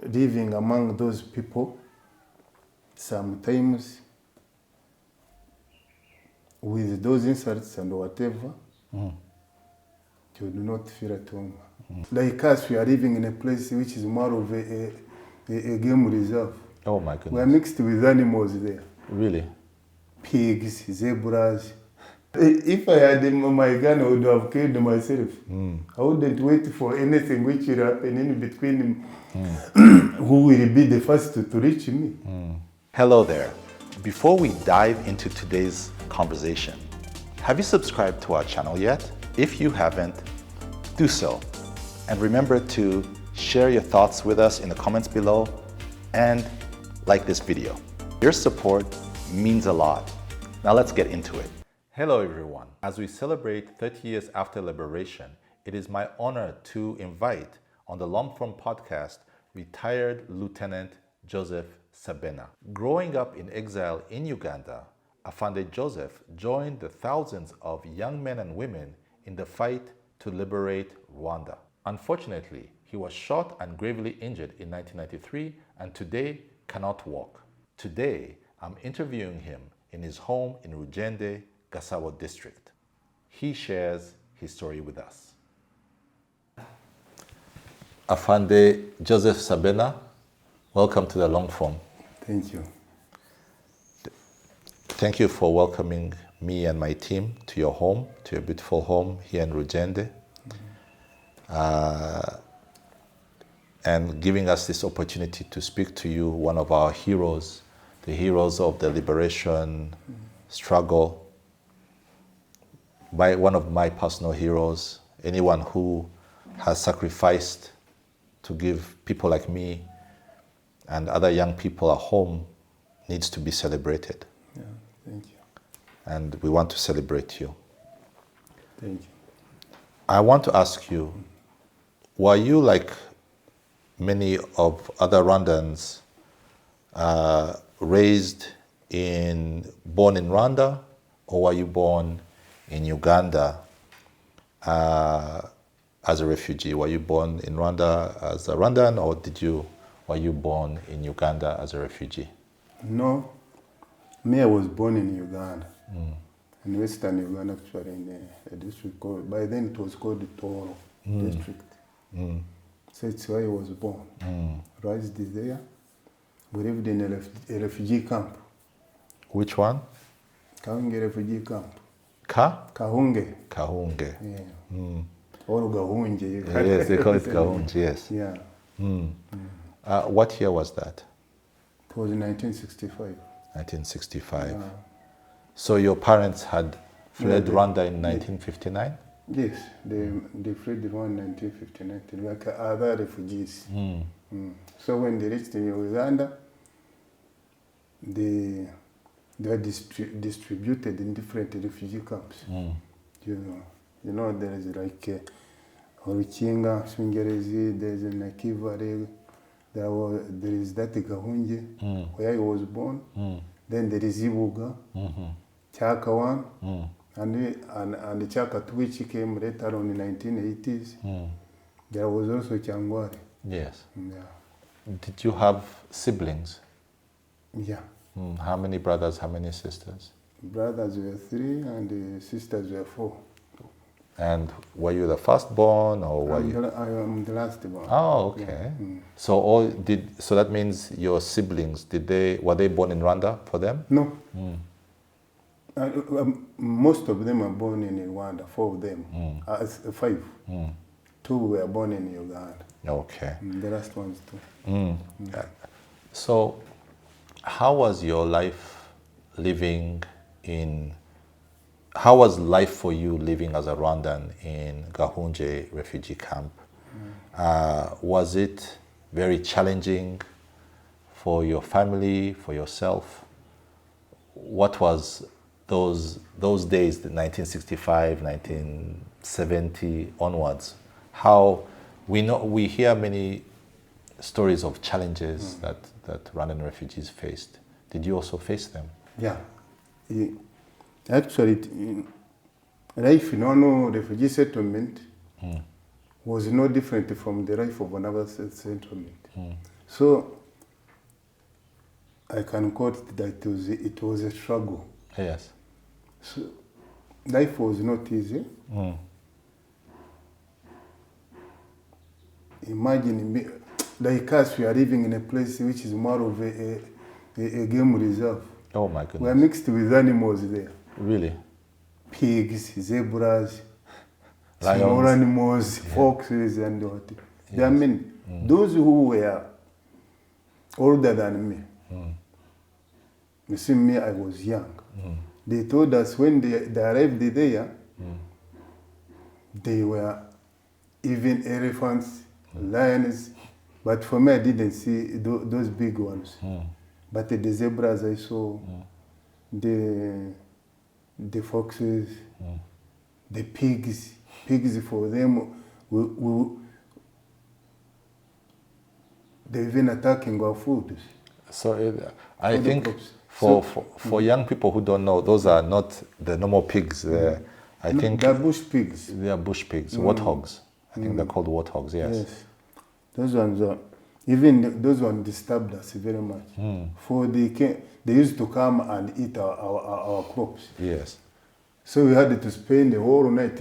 living among those people, sometimes with those insults and whatever, you do not feel at home. Like us, we are living in a place which is more of a game reserve. Oh my goodness. We are mixed with animals there. Really? Pigs, zebras. If I had my gun, I would have killed myself. I wouldn't wait for anything which will happen in between who will be the first to reach me. Hello there. Before we dive into today's conversation, have you subscribed to our channel yet? If you haven't, do so. And remember to share your thoughts with us in the comments below and like this video. Your support means a lot. Now let's get into it. Hello everyone. As we celebrate 30 years after liberation, it is my honor to invite on the Long Form podcast retired Lieutenant Joseph Sabena. Growing up in exile in Uganda, Afande Joseph joined the thousands of young men and women in the fight to liberate Rwanda. Unfortunately, he was shot and gravely injured in 1993 and today cannot walk. Today, I'm interviewing him in his home in Rugende, Gasabo district. He shares his story with us. Afande Joseph Sabena, welcome to the Long Form. Thank you. Thank you for welcoming me and my team to your home, to your beautiful home here in Rugende, and giving us this opportunity to speak to you, one of our heroes, the heroes of the liberation struggle, one of my personal heroes, anyone who has sacrificed to give people like me and other young people a home needs to be celebrated. Yeah, thank you. And we want to celebrate you. Thank you. I want to ask you, were you like many of other Rwandans born in Rwanda, or were you born in Uganda as a refugee? Were you born in Rwanda as a Rwandan, or were you born in Uganda as a refugee? No, me, I was born in Uganda, in Western Uganda, actually, in a district called, by then it was called the Toro district. So it's where I was born. Raised there. We lived in a refugee camp. Which one? Kahunge refugee camp. Kahunge? Kahunge. Yeah. Or Gahunge. Yes, they call it Kahunge, yes. Yeah. What year was that? It was in 1965. 1965. Yeah. So your parents had fled Rwanda in 1959? Yes, they fled Rwanda in 1959, like other refugees. So when they reached in Uganda, they were distributed in different refugee camps. You know, there is like Orukinga, Swingerezi, there is Nakivale, there is that Gahunge, where I was born. Then there is Ibuga, Chaka 1, and Chaka 2, which came later on in the 1980s. There was also Changware. Yes. Yeah. Did you have siblings? Yeah. How many brothers, how many sisters? Brothers were 3 and the sisters were 4. And were you the firstborn, or were you? I am the last born. Oh, okay. Yeah. So that means your siblings, were they born in Rwanda for them? No. Most of them are born in Rwanda, 4 of them. 5. 2 were born in Uganda. Okay. The last ones too. So how was your life how was life for you living as a Rwandan in Gahunge refugee camp? Was it very challenging for your family, for yourself? What was those days, the 1965, 1970 onwards? How we hear many stories of challenges that Rwandan refugees faced. Did you also face them? Yeah. Actually, life in one refugee settlement was no different from the life of another settlement. So I can quote that it was a struggle. Yes. So life was not easy. Imagine me, like us, we are living in a place which is more of a game reserve. Oh my We are goodness. mixed with animals there. Really? Pigs, zebras, Lions. small animals, foxes, and what. There are many. Those who were older than me, you see me, I was young. They told us when they arrived there, they were even elephants, lions, but for me I didn't see those big ones. But the zebras I saw, the foxes, the pigs for them, they're even attacking our food. So I For the think crops. for young people who don't know, those are not the normal pigs. I think They're bush pigs. they are bush pigs, warthogs. I think they're called warthogs. Yes. Yes. Those ones are, even those ones disturbed us very much. For they used to come and eat our crops. Yes. So we had to spend the whole night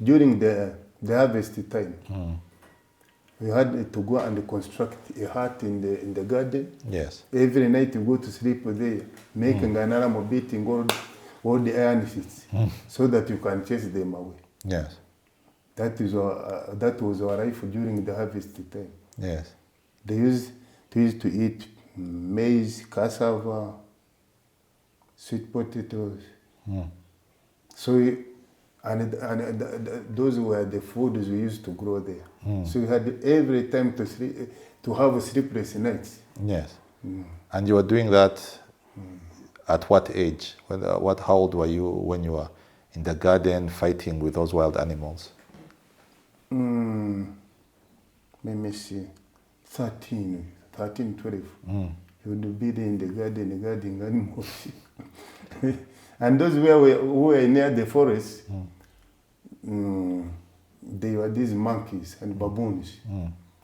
during the harvest time. We had to go and construct a hut in the garden. Yes. Every night we go to sleep there, making an alarm beating all the iron sheets, so that you can chase them away. Yes. That was our life during the harvest time. Yes. They used to eat maize, cassava, sweet potatoes. So those were the foods we used to grow there. So we had every time to have sleepless nights. Yes. And you were doing that at what age? How old were you when you were in the garden fighting with those wild animals? Let me see, 13, 12. You would be there in the garden guarding animals. And those who were near the forest, they were these monkeys and baboons.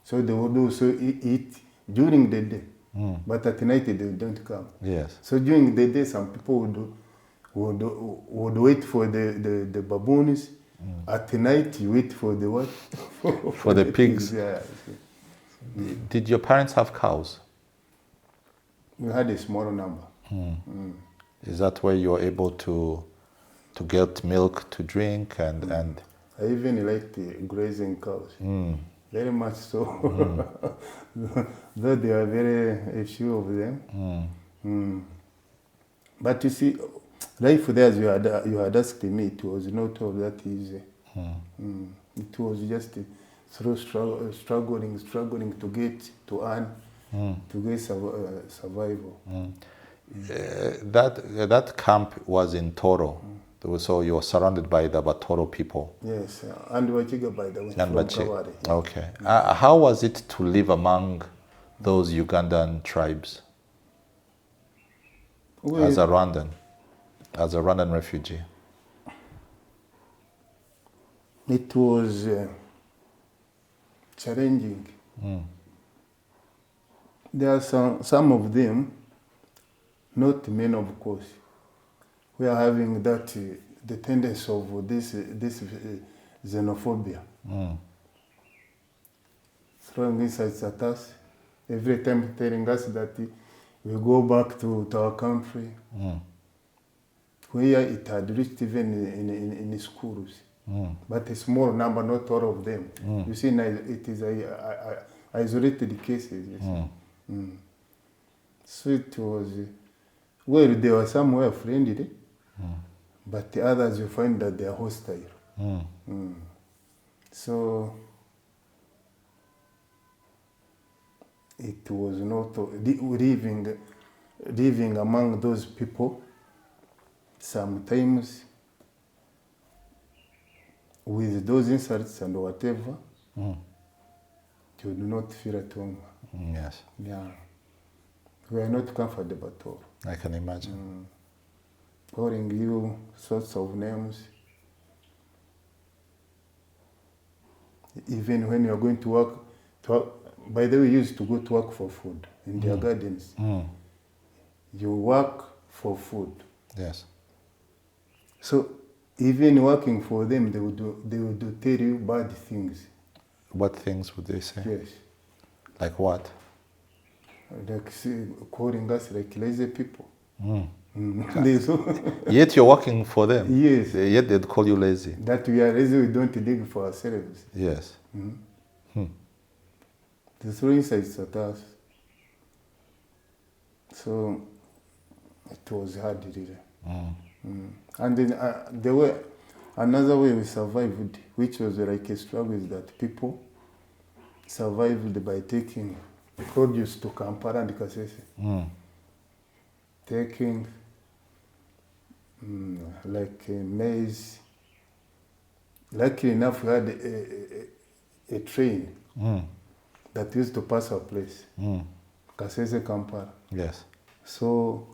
So they would also eat during the day, but at night they don't come. Yes. So during the day, some people would wait for the baboons. At night, you wait for the what? For the pigs. Yeah. Did your parents have cows? We had a small number. Is that where you were able to get milk to drink and I even liked grazing cows. Very much so. Though there are very a few of them. But you see, life there, as you had asked me, it was not all that easy. It was just through struggling to get, to earn, to get survival. That camp was in Toro. So you were surrounded by the Batoro people. Yes, and Wachiga by the way, from Kawari. Okay. How was it to live among those Ugandan tribes as a Rwandan refugee? It was challenging. There are some of them, not many of course, we are having that the tendency of this xenophobia. Throwing insults at us, every time telling us that we go back to our country, where it had reached even in schools. But a small number, not all of them. You see, it is isolated cases. So it was, well, there were some who were friendly, but the others you find that they are hostile. So it was not living among those people. Sometimes with those insults and whatever, you do not feel at home. Yes. Yeah. We are not comfortable at all. I can imagine. Calling you sorts of names. Even when you are going to work, by the way, used to go to work for food in their gardens. You work for food. Yes. So even working for them, they would tell you bad things. What things would they say? Yes. Like what? Like calling us like lazy people. Yet you're working for them. Yes. Yet they'd call you lazy. That we are lazy, we don't dig for ourselves. Yes. The throwing insights at us. So it was hard, really. And then there were another way we survived, which was like a struggle, is that people survived by taking produce to Kampala and Kasese. Taking like maize. Luckily enough, we had a train that used to pass our place, Kasese, Kampala. Yes. So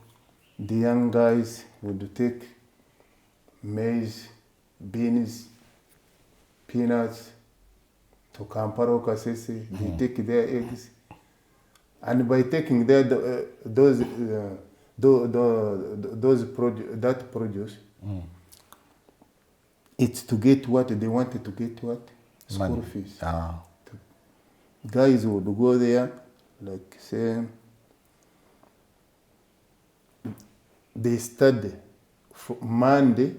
the young guys would take maize, beans, peanuts to Kampala, Kasese. They take their eggs, and by taking that produce, it's to get what they wanted to get. What? School Money. fees. Ah. Guys would go there, like say, they study from Monday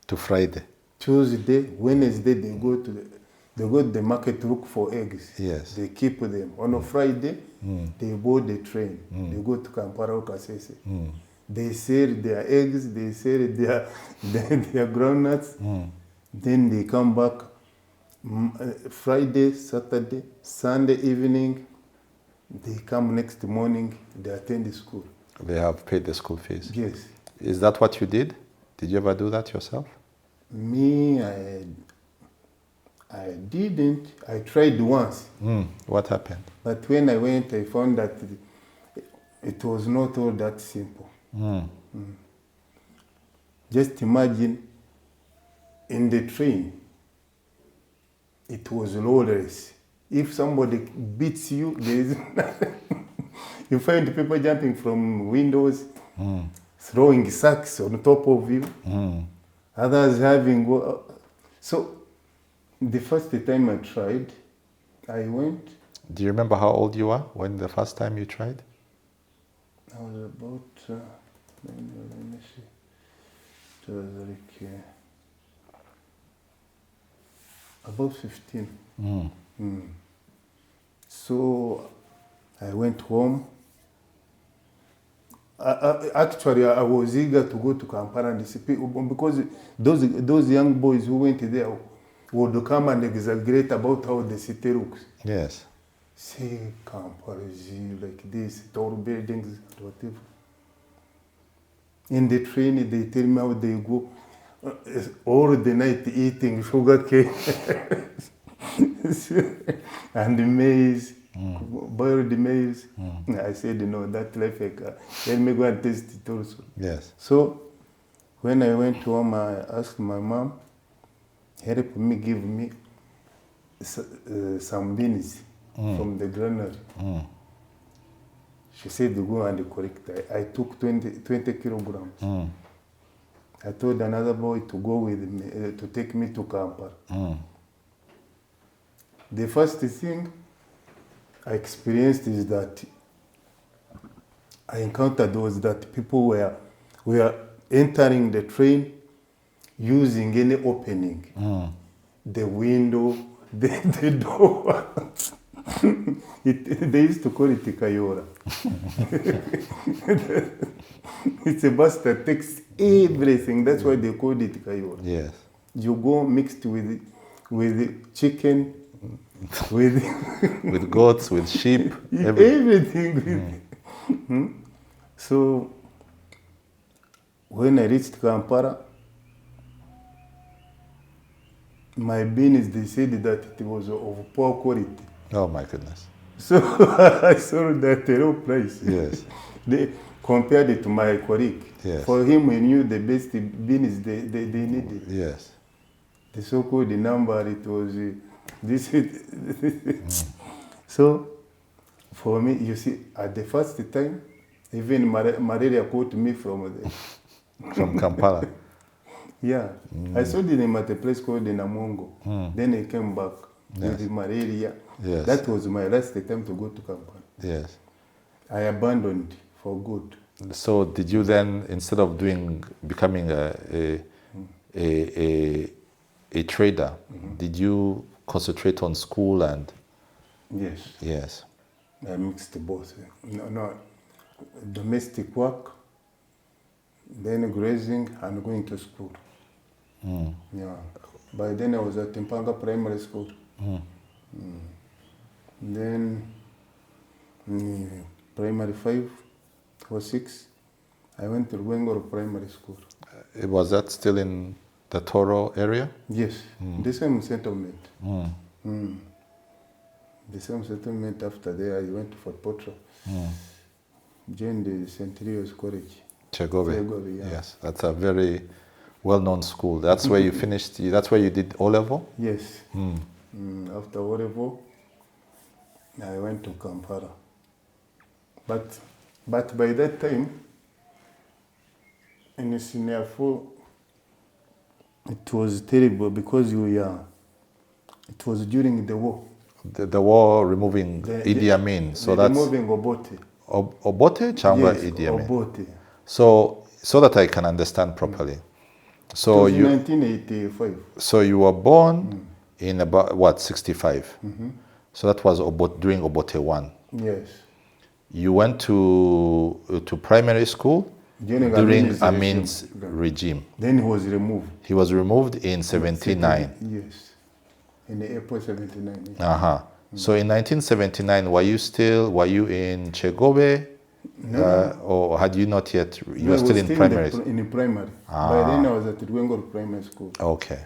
To Friday. Tuesday, Wednesday they go to the market to look for eggs. Yes. They keep them. On a Friday, they board the train. They go to Kampala, Kasese. They sell their eggs, they sell their groundnuts. Then they come back Friday, Saturday, Sunday evening. They come next morning, they attend the school. They have paid the school fees. Yes. Is that what you did? Did you ever do that yourself? Me, I didn't. I tried once. What happened? But when I went, I found that it was not all that simple. Just imagine, in the train, it was lawless. If somebody beats you, there is nothing. You find people jumping from windows, throwing sacks on top of you, others having... So, the first time I tried, I went... Do you remember how old you were when the first time you tried? I was about... let me see. It was like... about 15. So, I went home. Actually, I was eager to go to Kampala and see people, because those young boys who went there would come and exaggerate about how the city looks. Yes. See, Kampala is like this, tall buildings, whatever. In the train, they tell me how they go all the night eating sugar cane and maize. Boiled maize. I said, no, that life, let me go and taste it also. Yes. So, when I went home, I asked my mom, help me, give me some beans from the granary. She said, go and collect. I took 20 kilograms. I told another boy to go with me, to take me to Kampala. The first thing I experienced is that I encountered was that people were entering the train using any opening, the window, the door. They used to call it Kayora. It's a bus that takes everything. That's why they called it Kayora. Yes. You go mixed with chicken, with goats, with sheep, everything. So when I reached Kampala, my beans, they said that it was of poor quality. Oh my goodness. So I sold at a low price. Yes. They compared it to my colleague. Yes. For him, he knew the best beans they needed. Yes. The so-called number, it was this. So for me, you see, at the first time, even malaria caught me from From Kampala. yeah. I saw him at a place called Namongo. Then I came back with malaria. Yes. That was my last attempt to go to Kampala. Yes. I abandoned for good. So did you then, instead of becoming a trader, did you concentrate on school and? Yes. Yes. I mixed both. No, domestic work, then grazing and going to school. Yeah. By then I was at Timpanga Primary School. Then primary 5 or 6, I went to Rwanda Primary School. Was that still in the Toro area? Yes, the same settlement. The same settlement. After there, I went to Fort Portal. Joined the St. Leo's College. Chegove. Yeah. Yes, that's a very well-known school. That's where you finished. That's where you did O-level. Yes. After O-level, I went to Kampala. But by that time, in senior 4, it was terrible because it was during the war. The war removing Idi Amin. So that's removing Obote. Obote, Changwa, Yes, Idi Amin. Obote. So that I can understand properly. So it was 1985. So you were born in about what, 65? So that was during Obote 1. Yes. You went to primary school during Amin's regime. Then he was removed. He was removed in 79. Yes. In April 79. So in 1979, were you in Chegove? No. Or had you not yet? You were still in primary? In primary. By then I was at Rwanda Primary School. Okay.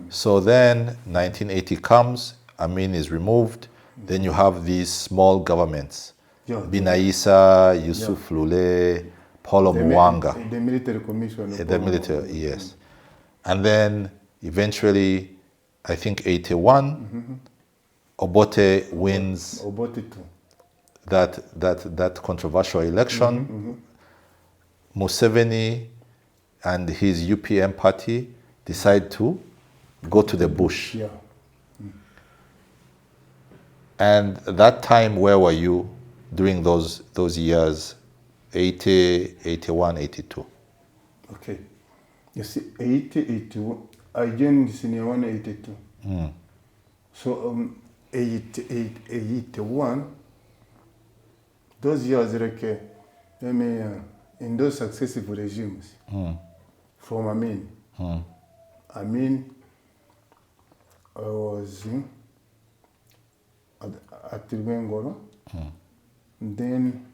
So then 1980 comes, Amin is removed. Then you have these small governments. Binaisa, Yusuf Lule, Paulo Mwanga. The military commission. The military, yes. And then eventually, I think 81, Obote wins Obote 2. that controversial election. Museveni and his UPM party decide to go to the bush. Yeah. And that time, where were you during those years, 80, 81, 82? Okay. You see, 80, 81, I joined senior 1, 82. So 88, 81, those years, like, in those successive regimes, from Amin, I was at Rwanda. Then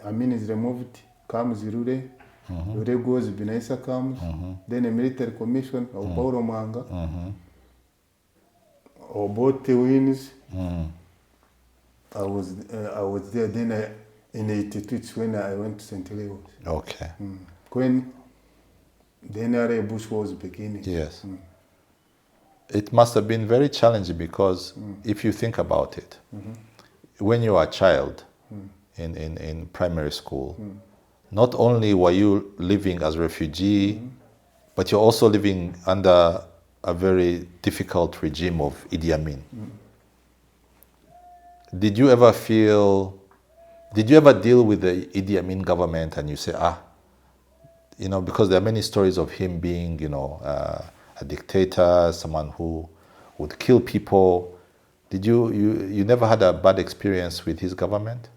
Amin is removed, comes Rure. Rure goes, Binaisa comes. Then a military commission of Paulo Mwanga. Obote wins. I was there. Then in 82, it's when I went to St. Leo's. Okay. When the NRA Bush was beginning. Yes. It must have been very challenging because if you think about it, when you are a child in primary school, not only were you living as a refugee, but you're also living under a very difficult regime of Idi Amin. Did you ever deal with the Idi Amin government and you say, because there are many stories of him being, a dictator, someone who would kill people. Did you never had a bad experience with his government?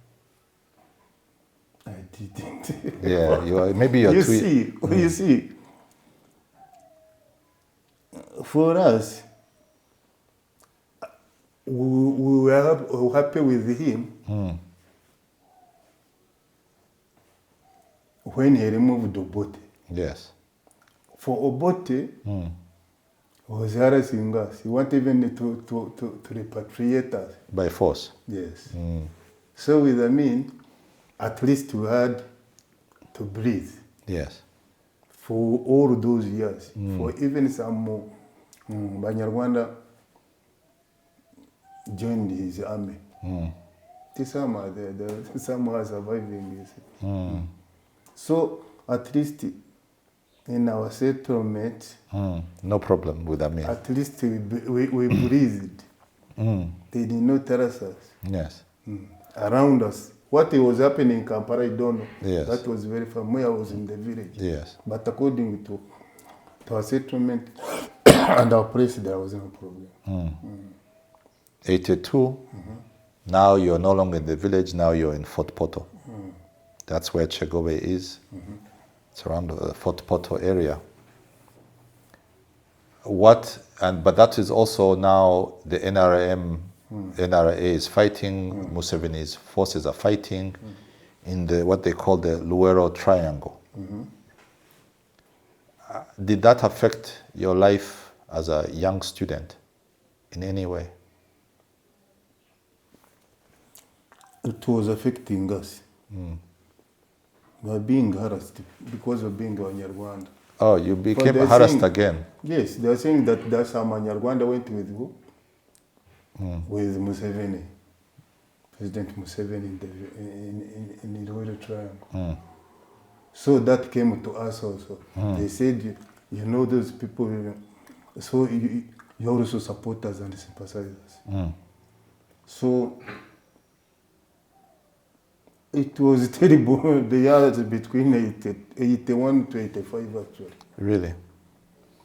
I didn't. Yeah, you see, for us, we were happy with him when he removed Obote. Yes. For Obote, was harassing us. He wanted even to repatriate us. By force? Yes. So with Amin, at least we had to breathe. Yes. For all those years. For even some Banyarwanda joined his army. Some are some are surviving. You see. So at least in our settlement, no problem with that. at least we breathed. They did not terrace us. Yes. Around us. What was happening in Kampala, I don't know. Yes. That was very familiar. I was in the village. Yes. But according to our settlement and our place, there was no problem. 82. Now you're no longer in the village. Now you're in Fort Portal. That's where Chegobe is. It's around the Fort Portal area. But that is also now the NRA is fighting. Museveni's forces are fighting in what they call the Luero Triangle. Did that affect your life as a young student in any way? It was affecting us. We were being harassed because of being Rwanda. Oh, you became harassed again? Yes, they are saying that some Rwanda went with who? With Museveni, President Museveni in the Luero Triangle. So that came to us also. They said, you know those people, so you also support us and sympathize us. So it was terrible, the years between 81 to 85 actually. Really?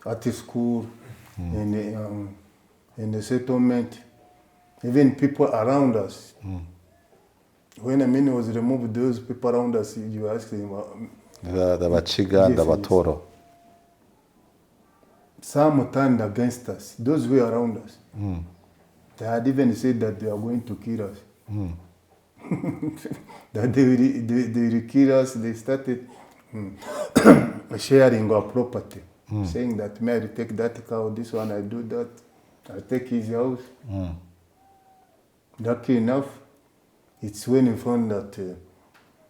At the school, in the settlement, even people around us. When Amini was removed, those people around us, you asked them. The Bachiga and the Batoro. Some turned against us, those who were around us. They had even said that they are going to kill us. That they will kill us. They started sharing our property, saying that, may I take that cow, this one I do that, I take his house. Lucky enough, it's when we found that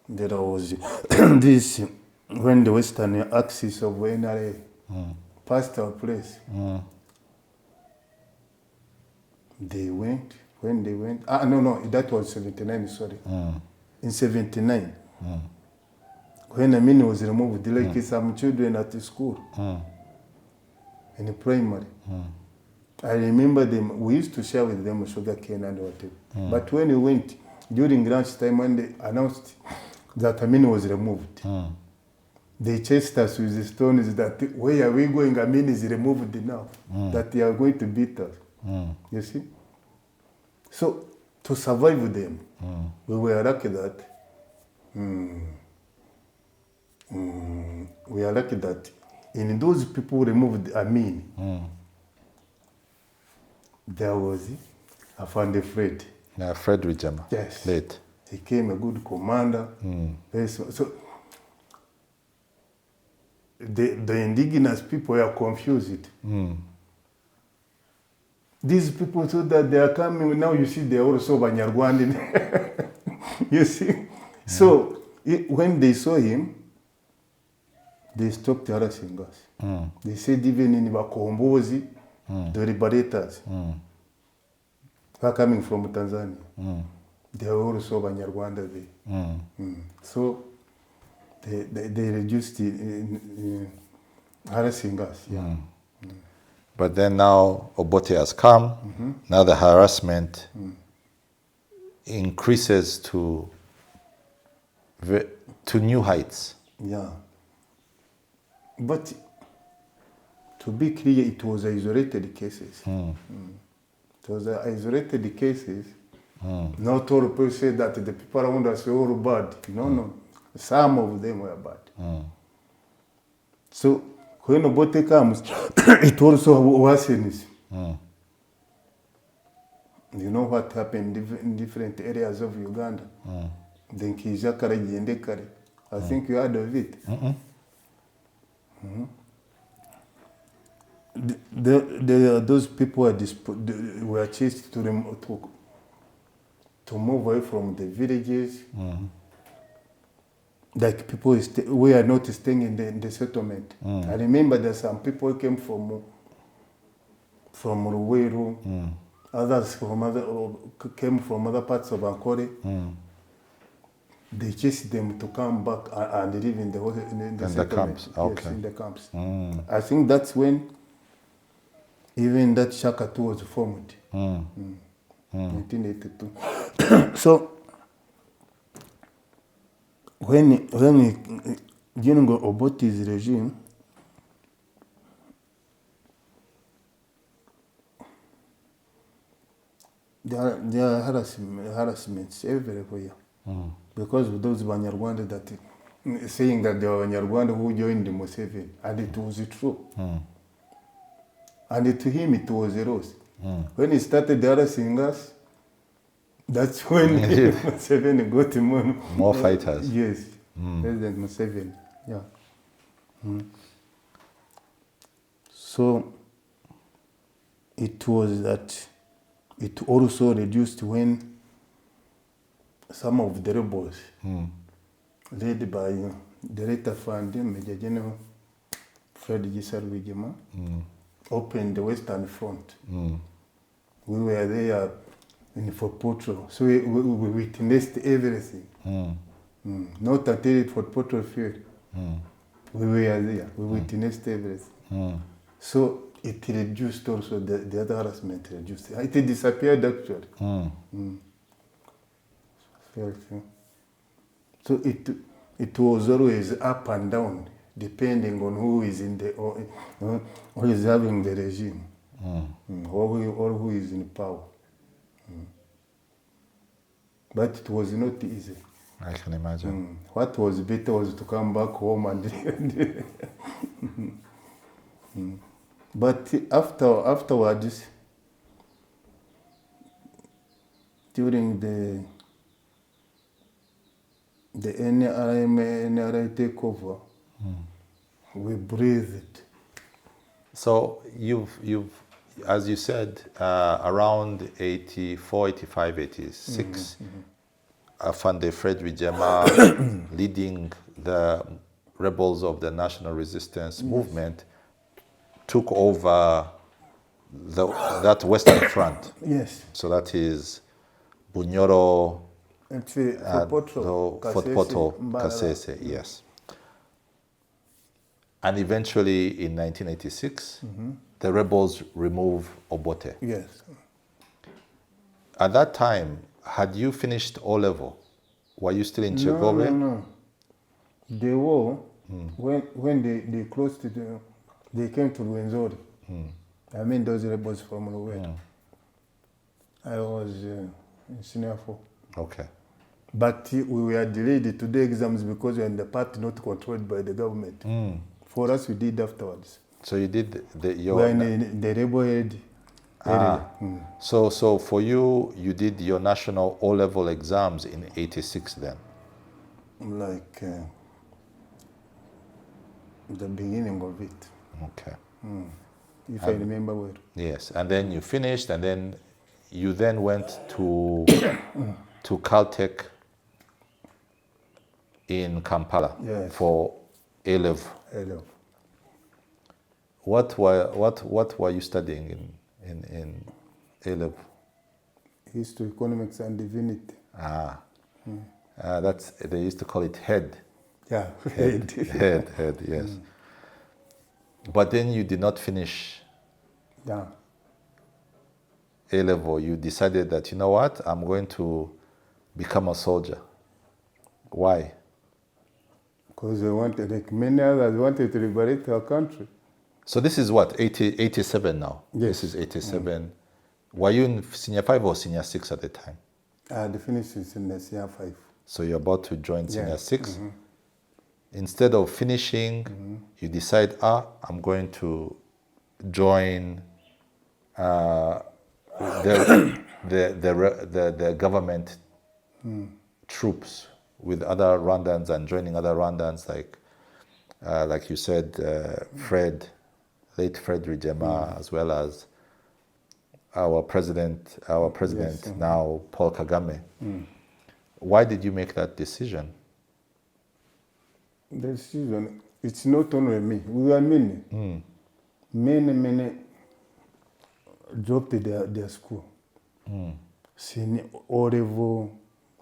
there was this, when the western axis of NRA passed our place. They went, when they went, no, that was 79, sorry. In 79, when Amini was removed, like some children at the school, in the primary. I remember them, we used to share with them sugar cane and whatever. But when we went, during lunch time, when they announced that Amini was removed, they chased us with the stones that, where are we going? Amini is removed now, that they are going to beat us. You see? So, to survive them, we were lucky that, we are lucky that in those people who removed Amini, there was a Fred. Fred Wijama. Yes. Late. He became a good commander. So the indigenous people were confused. These people thought that they are coming, now you see they are also Banyarwanda. You see? So when they saw him, they stopped harassing us. They said even in Bakombozi, the liberators, who are coming from Tanzania, they are also Banyarwanda there. So they reduced harassing us. But then now Obote has come. Now the harassment increases to new heights. Yeah. But to be clear, it was isolated cases. It was isolated cases. Not all people say that the people around us were all bad. No. Some of them were bad. So when Obote comes, it also worsens. You know what happened in different areas of Uganda? Then Kijakara Yendekare. I think you heard of it. Those people were chased to move away from the villages. Like people we are not staying in the settlement. I remember that some people came from Ruweru, others came from other parts of Ankole. They chased them to come back and live in the camps. Okay. Yes, in the camps. I think that's when even that Shaka 2 was formed. 1982. So when during Obote's regime, there are harassments everywhere. Because of those Banyarwanda that saying that they were Banyarwanda who joined the Museveni, and it was true. And to him it was a rose. When he started harassing us, that's when Museveni got more fighters. Yes, President Museveni. Yeah. So it was that it also reduced when some of the rebels, led by the later founding Major General Fred Gisarwigema, opened the Western Front. We were there for patrol, so we witnessed everything. Not until Fort Portal failed. We were there, we witnessed everything. So it reduced also, the other harassment reduced. It disappeared actually. So it was always up and down, depending on who is in the who is having the regime, or who is in power. But it was not easy. I can imagine. What was better was to come back home and but afterwards, during the NRA takeover, we breathed. So you've as you said, around 84, 85, 86, Afande Fred Rwigema leading the rebels of the National Resistance Movement took over that Western Front. Yes. So that is Bunyoro, Fort Portal, Kasese, yes. And eventually in 1986, the rebels removed Obote. Yes. At that time, had you finished O level? Were you still in Chegove? No. The war, when they closed it, they came to Rwenzori. I mean those rebels from Rwanda. I was in senior 4. Okay. But we were delayed to the exams because we were in the part not controlled by the government. For us, we did afterwards. So you did we were in the rebel head area. So for you, you did your national O-level exams in 86 then? Like the beginning of it. Okay. If I remember well. Yes, and then you finished, and then you then went to to Caltech in Kampala for A-level. A-level. What were you studying in A-level? History, economics, and divinity. That's, they used to call it head. Yeah, head, yes. But then you did not finish A-level. You decided that, you know what, I'm going to become a soldier. Why? Because I wanted, like many others, wanted to liberate our country. So this is what, 87 now? Yes. This is 87. Were you in senior 5 or senior 6 at the time? I had finished in senior 5. So you're about to join senior 6. Instead of finishing, you decide, I'm going to join the government troops with other Rwandans and joining other Rwandans, like you said, late Fred Rwigema, as well as our president now, Paul Kagame. Why did you make that decision? The decision, it's not only me. We were many. Many dropped their school. Senior, O level,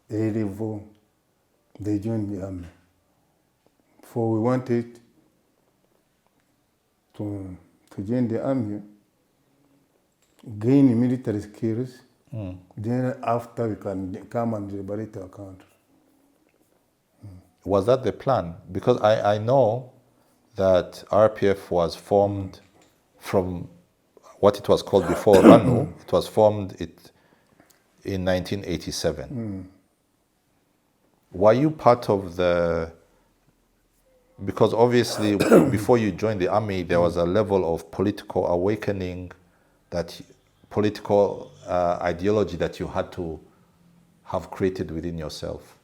A level, they joined the army. For we wanted to join the army, gain military skills, then after we can come and liberate our country. Was that the plan? Because I know that RPF was formed from what it was called before RANU. It was formed in 1987. Were you part of the... Because obviously before you joined the army, there was a level of political awakening, that political ideology that you had to have created within yourself.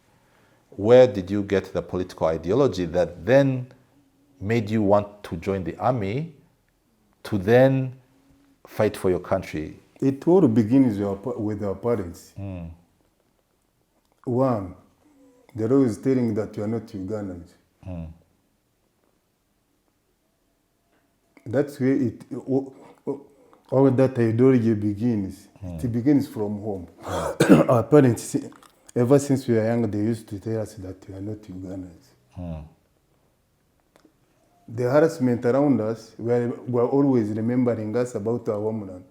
Where did you get the political ideology that then made you want to join the army to then fight for your country? It all begins with our parents. One, they're always telling that you are not Ugandans. That's where all that ideology begins. It begins from home. Our parents, ever since we were young, they used to tell us that we are not Ugandans. The harassment around us were always remembering us about our homeland.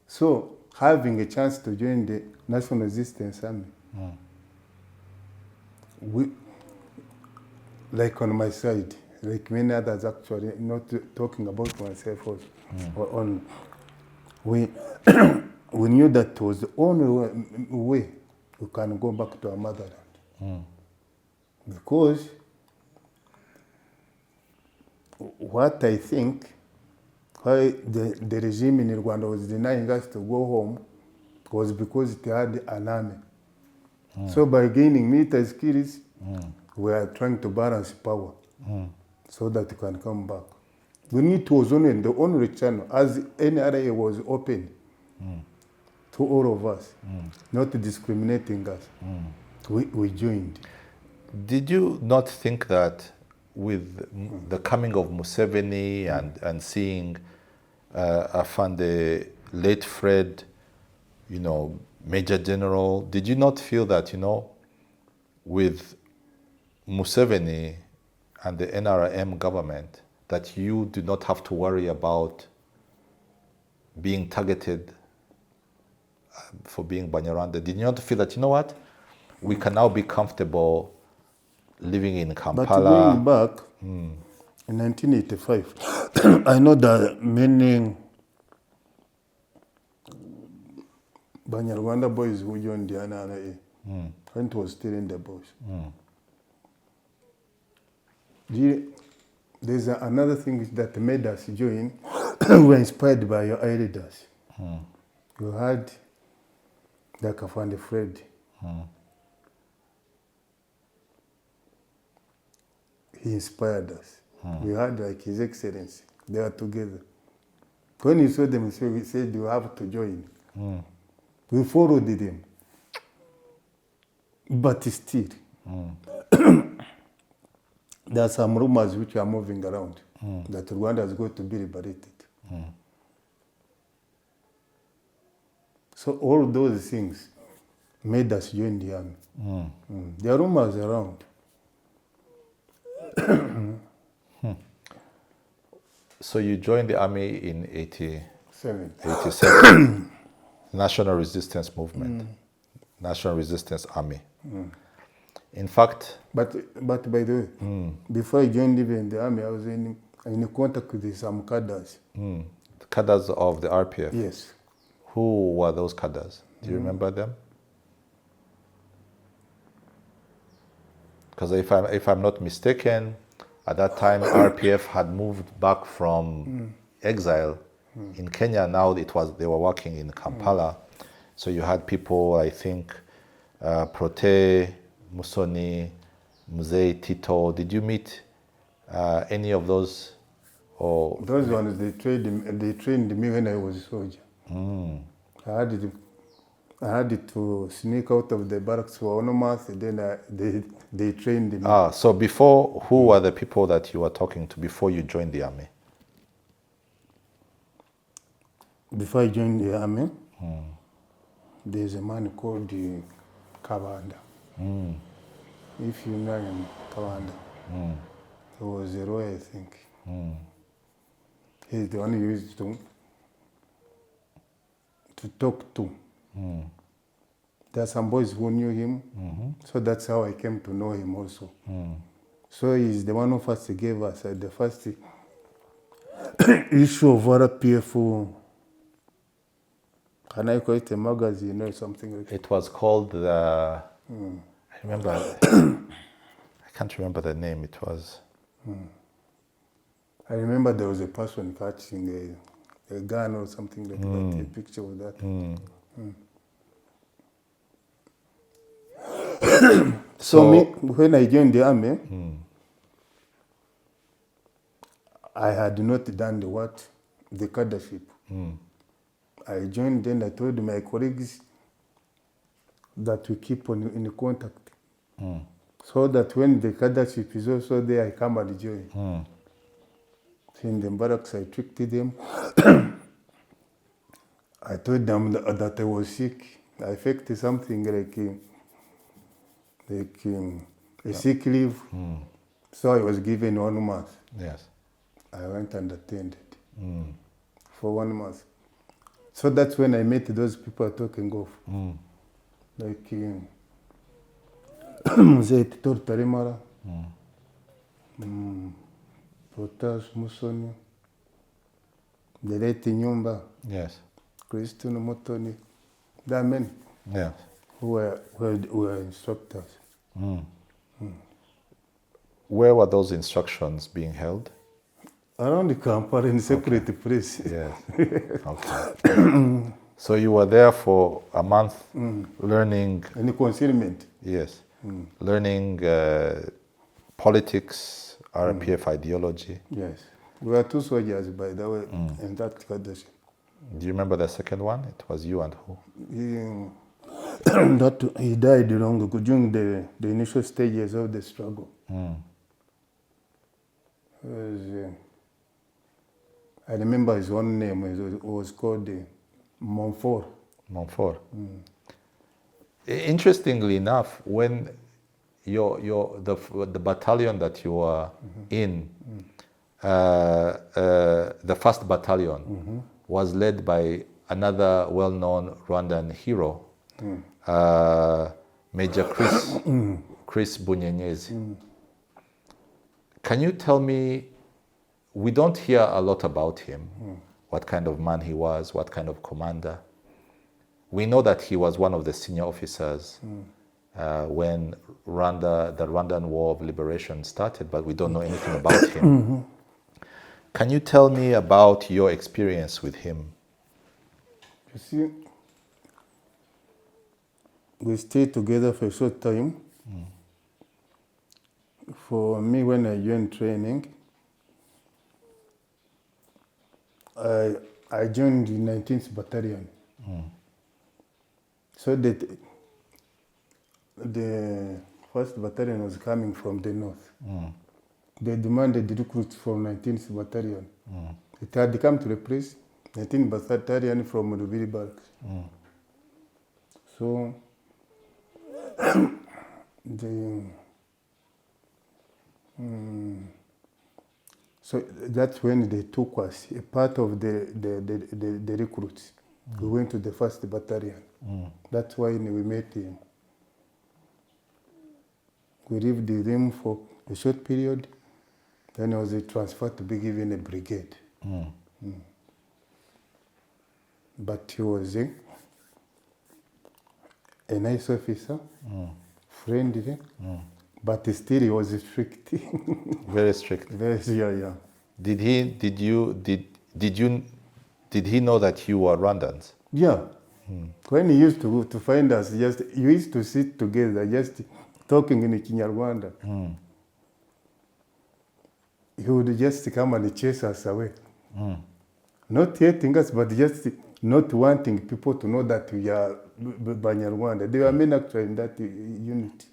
So having a chance to join the National Resistance Army, we, like on my side, like many others actually, not talking about myself also, we knew that was the only way we can go back to our motherland. Because what I think, why the regime in Rwanda was denying us to go home was because it had an army. So by gaining military skills, we are trying to balance power so that we can come back. When it was only the only channel, as any area was open to all of us, not discriminating us, we joined. Did you not think that with the coming of Museveni and seeing Afande, late Fred, Major General, did you not feel that, with Museveni and the NRM government, that you do not have to worry about being targeted for being Banyarwanda? Did you not feel that, we can now be comfortable living in Kampala? But going back, in 1985, I know that many Banyarwanda boys who joined the NRA, when it was still in the bush. There's another thing that made us join. We were inspired by your elders. You had like Afande Fred. He inspired us. We had like His Excellency. They were together. When you saw them, we said you have to join. We followed them. But still, there are some rumors which are moving around that Rwanda is going to be liberated. So all those things made us join the army. There are rumors around. So you joined the army in 87, 7. National Resistance Movement, National Resistance Army. In fact... But by the way, before I joined even the army, I was in contact with some cadres. Cadres of the RPF? Yes. Who were those cadres? Do you remember them? Because if I'm not mistaken, at that time RPF had moved back from exile in Kenya. Now they were working in Kampala. So you had people, I think, Prote, Musoni, Mzee, Tito. Did you meet any of those? Or those ones, they trained me when I was a soldier. I had to sneak out of the barracks for 1 month, and then they trained me. So before, who were the people that you were talking to before you joined the army? Before I joined the army, there's a man called Kabanda. If you know him, Kabanda. He was a lawyer, I think. He's the one who used to talk to. There are some boys who knew him, so that's how I came to know him also. So he's the one who first gave us the first issue of RPF. Can I call it a magazine or something like that? It was called the... I remember... I can't remember the name. It was... I remember there was a person catching a gun or something like that, a picture of that. So me, when I joined the army, I had not done the cadetship. I joined, then I told my colleagues that we keep on in contact. So that when the cadetship is also there, I come and join. So in the barracks, I tricked them. I told them that I was sick. I faked something like a sick leave. So I was given 1 month. Yes. I went and attended for 1 month. So that's when I met those people talking of. Like Zait Tortarimara, Potash Musoni, the late Nyumba, Yes. Christine Motoni. There are many Yes. who were instructors. Where were those instructions being held? Around the Kampala in separate place. Yes. Okay. So you were there for a month learning... In the concealment. Yes. Learning politics, RPF ideology. Yes. We were 2 soldiers, by the way, in that cadetship. Do you remember the second one? It was you and who? He died during the initial stages of the struggle. I remember his own name. It was called Montfort. Montfort. Interestingly enough, when the battalion that you were in, the first battalion was led by another well-known Rwandan hero, Major Chris Bunyenyezi. Can you tell me, we don't hear a lot about him, what kind of man he was, what kind of commander. We know that he was one of the senior officers when the Rwandan War of Liberation started, but we don't know anything about him. Can you tell me about your experience with him? You see, we stayed together for a short time. For me, when I joined training, I joined the 19th Battalion. So that the 1st Battalion was coming from the north. They demanded recruits from 19th Battalion. It had come to replace 19th Battalion from Rubiri Barracks. So so that's when they took us, a part of the recruits. We went to the 1st Battalion. That's why we met him. We lived with him for a short period. Then I was transferred to be given a brigade. But he was a nice officer, friendly, but still he was strict. Very strict. Very, yeah. Did he know that you were Rwandans? Yeah. When he used to find us, we used to sit together, just talking in Kinyarwanda. He would just come and chase us away. Not hating us, but just not wanting people to know that we are Banyarwanda. There were men actually in that unit.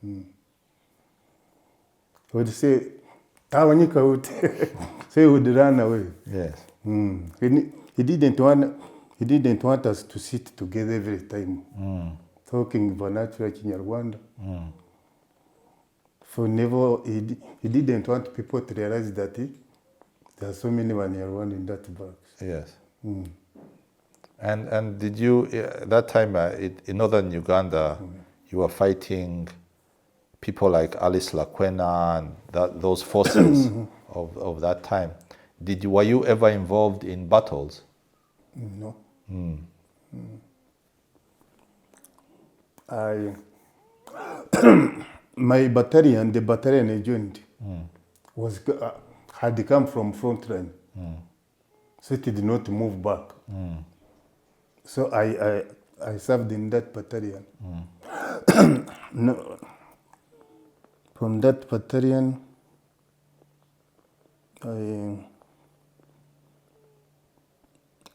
He would say, Tawanyika out. So he would run away. Yes. He didn't want, he didn't want us to sit together every time, talking vernacular Kinyarwanda. For never, he didn't want people to realize that there are so many Banyarwanda in that box. Yes. And did you, that time in northern Uganda, you were fighting people like Alice Lakwena and those forces of that time. Were you ever involved in battles? No. My battalion, the battalion I joined, had come from front line. So it did not move back. So I served in that battalion. No, from that battalion,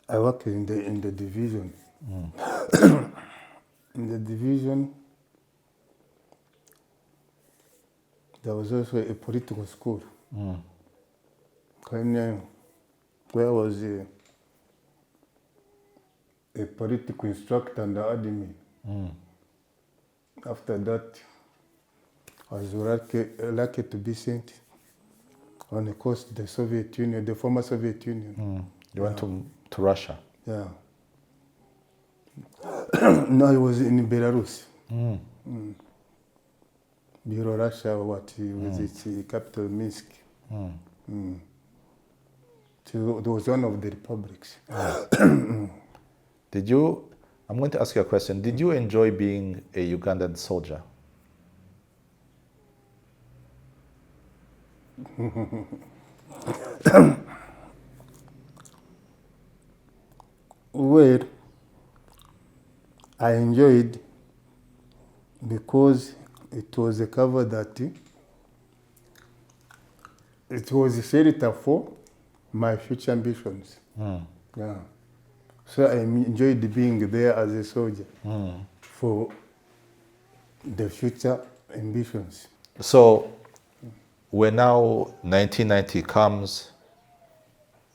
I worked in the division. In the division, there was also a political school. Where I was a political instructor and the admin. After that, I was lucky to be sent on the coast of the Soviet Union, the former Soviet Union. You went to Russia? Yeah. No, I was in Belarus. Russia, with its capital Minsk. So it was one of the republics. I'm going to ask you a question. Did you enjoy being a Ugandan soldier? Well, I enjoyed because it was a cover that it was a shelter for my future ambitions. Yeah. So I enjoyed being there as a soldier for the future ambitions. So when now 1990 comes,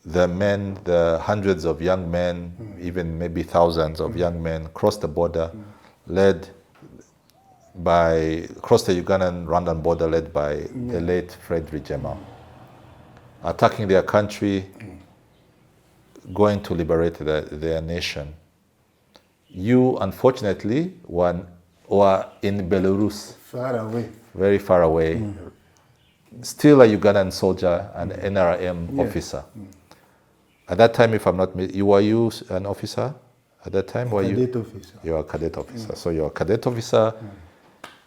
the hundreds of young men, even maybe thousands of young men cross the border, cross the Ugandan-Rwandan border led by the late Fred Rwigema, attacking their country, going to liberate their nation. You, unfortunately, were in Belarus. Far away. Very far away. Still a Ugandan soldier, an NRM officer. At that time, if I'm not mistaken, were you an officer at that time? Cadet officer. You were a cadet officer. So you're a cadet officer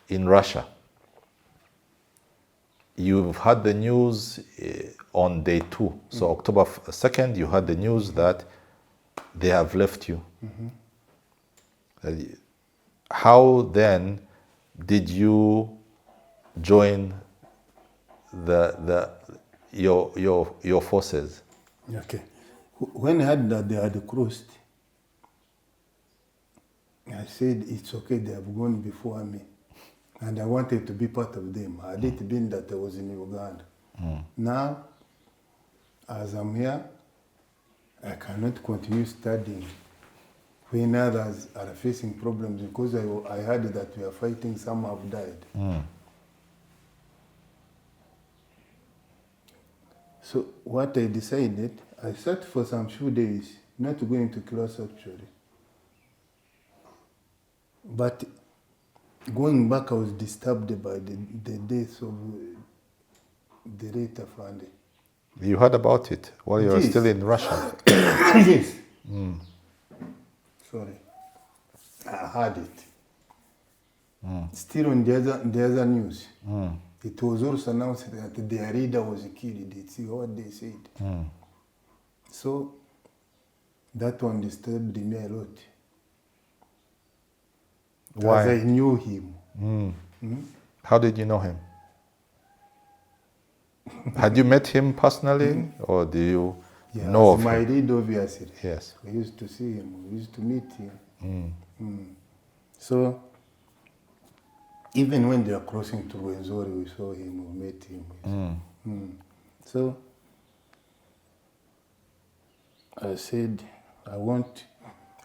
in Russia. You've had the news on day 2. So October 2nd, you had the news that they have left you. How then did you join your forces? Okay. When I heard that they had crossed, I said, it's okay, they have gone before me. And I wanted to be part of them. Had it been that I was in Uganda. Now, as I'm here, I cannot continue studying when others are facing problems because I heard that we are fighting, some have died. So what I decided, I sat for some few days, not going to class actually. But going back, I was disturbed by the death of the late Afande. You heard about it while you were still in Russia? Yes. Sorry. I heard it. Still on the other news. It was also announced that their leader was killed. It's what they said. So that one disturbed me a lot. Why? As I knew him. How did you know him? Had you met him personally, or do you know of my him? leader, obviously. Yes. We used to see him. We used to meet him. So even when they are crossing to Rwenzori, we saw him, we met him. So I said, I want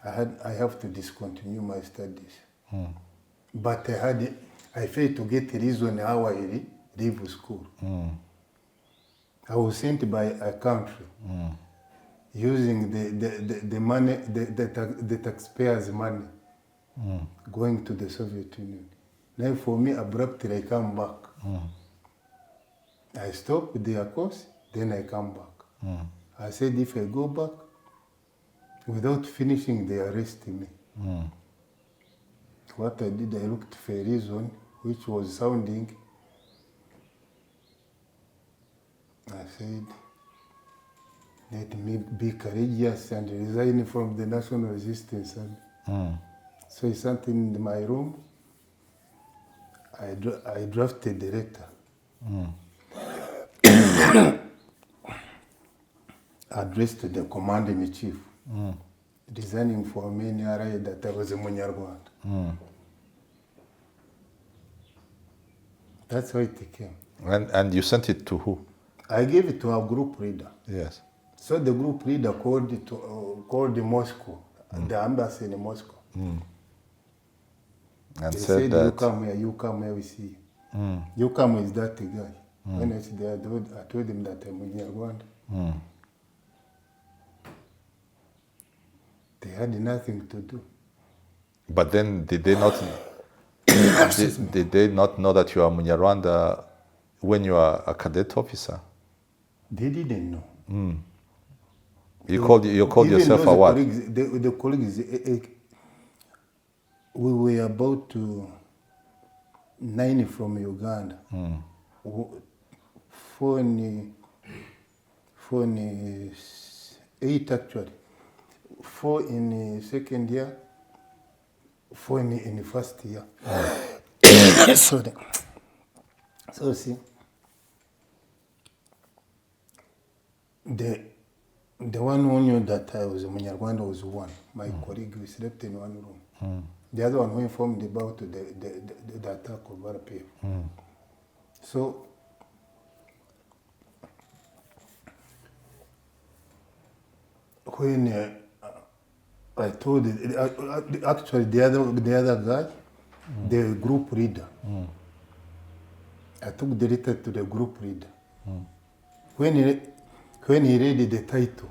I have to discontinue my studies. But I failed to get a reason how I leave school. I was sent by a country using the money, the taxpayers' money, going to the Soviet Union. Then for me, abruptly, I come back. I stop their course, then I come back. I said, if I go back, without finishing, they arrest me. What I did, I looked for a reason which was sounding. I said, let me be courageous and resign from the National Resistance Army. So it's something in my room. I drafted the letter addressed to the commander-in-chief, resigning for me that I was a Munyarwanda. That's how it came. And you sent it to who? I gave it to our group leader. Yes. So the group leader called Moscow, the embassy in Moscow. And they said said, that you come here, we see you. You come with that guy. When I said, I told him that I'm in Rwanda. They had nothing to do. But then did they not did they not know that you are Munyarwanda when you are a cadet officer? They didn't know. You called yourself a what? The colleagues, we were about 9 from Uganda. 8 actually. 4 in second year, 4 in first year. Sorry. So see, the one who knew that I was a Munyarwanda was one. My colleague, we slept in one room. The other one who informed about the attack of RPF. So when I told it, actually the other guy, the group leader. I took the letter to the group leader. When he read the title,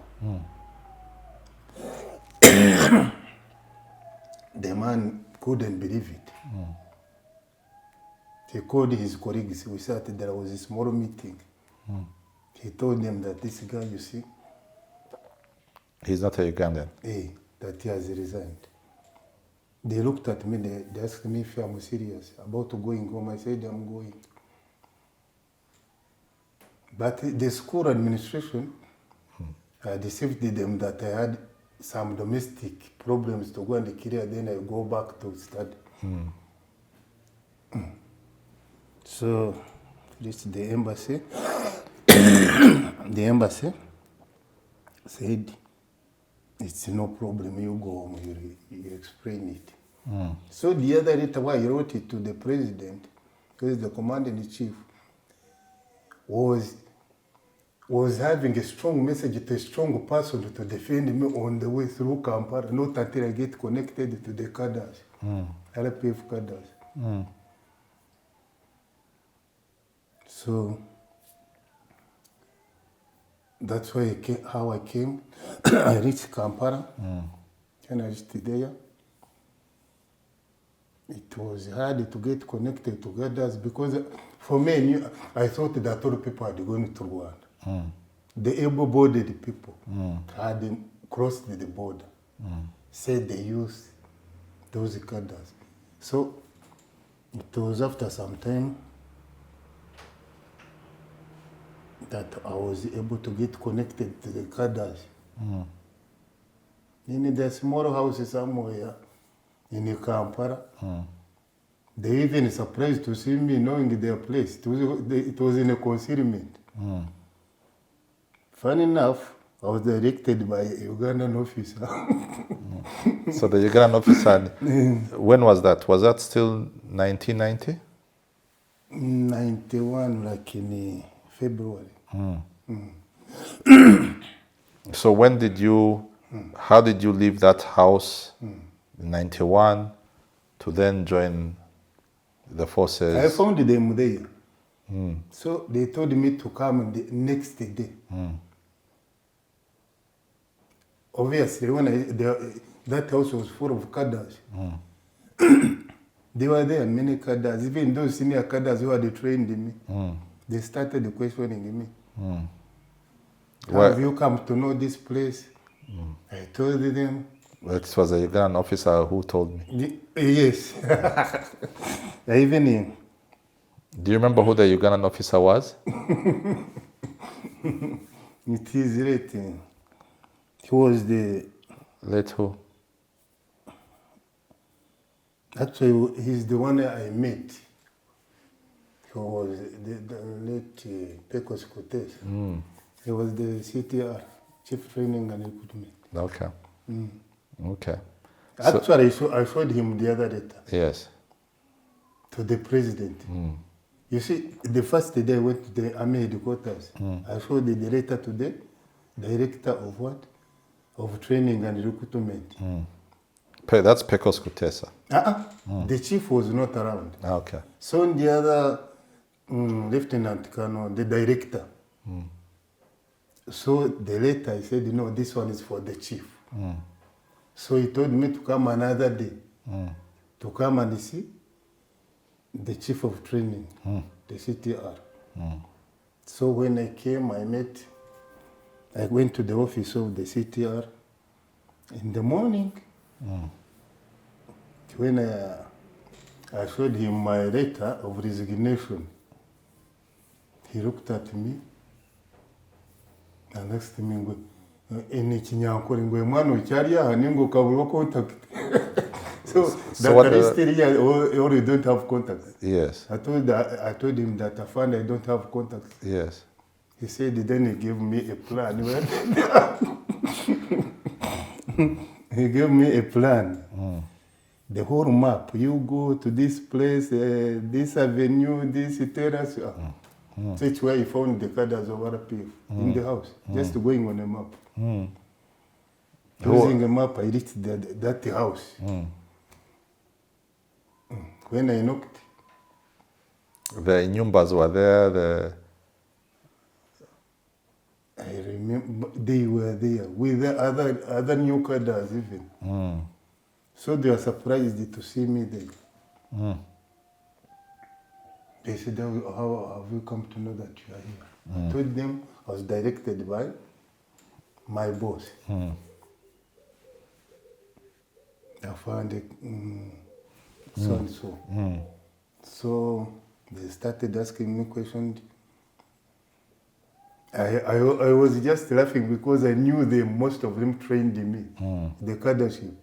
the man couldn't believe it. He called his colleagues. We sat there was a small meeting. He told them that this guy, you see, he's not a Ugandan. That he has resigned. They looked at me, they asked me if I'm serious about going home. I said, I'm going. But the school administration deceived them that I had some domestic problems to go and clear, then I go back to study. So, this the embassy. The embassy said, it's no problem, you go home, you explain it. So the other letter, why I wrote it to the president, because the commander-in-chief was having a strong message to a strong person to defend me on the way through Kampala, not until I get connected to the cadres, RPF cadres. So that's how I came. I reached Kampala, and I reached there. It was hard to get connected to cadres because for me, I thought that all people had gone to Rwanda. The able-bodied people had crossed the border, said they used those cadres. So it was after some time that I was able to get connected to the cadres. In the small house somewhere in Kampala, they even surprised to see me knowing their place. It was in a concealment. Funny enough, I was directed by a Ugandan officer. So the Ugandan officer, when was that? Was that still 1990? 91, like in February. So when did you How did you leave that house in 91 to then join the forces? I found them there. So they told me to come the next day. Obviously, when that house was full of cadres. They were there, many cadres, even those senior cadres who had trained me. They started questioning me. Have you come to know this place? I told them. It was a Ugandan officer who told me. Yes. Even do you remember who the Ugandan officer was? It is late. He was the... Late who? Actually, he's the one I met. He was the late Pecos Cortez. He was the CTR, Chief Training and Recruitment. Okay. Okay. Actually, I showed him the other letter. Yes. To the president. You see, the first day I went to the army headquarters, I showed the letter to the director of what? Of training and recruitment. That's Pecos Kutesa. The chief was not around. Okay. So the other Lieutenant Colonel, the director. So the letter, I said, no, this one is for the chief. So he told me to come another day, to come and see the chief of training, the CTR. So when I came, I went to the office of the CTR in the morning. When I showed him my letter of resignation, he looked at me and asked me, "Any kinyankore ngo mwana ucyari aha ningo kaburo contact." So that is still here, or you don't have contact. Yes. I told him that I found I don't have contact. Yes. He said, then he gave me a plan. He gave me a plan. The whole map. You go to this place, this avenue, this terrace. So it's where he found the cadres of RPF in the house, just going on a map. Using a map, I reached that house. When I knocked, the Nyumbas were there. I remember they were there with the other new cadres even. So they were surprised to see me there. They said, how have you come to know that you are here? I told them I was directed by my boss. I found it so and so. So they started asking me questions. I was just laughing because I knew them, most of them trained me, the cadreship.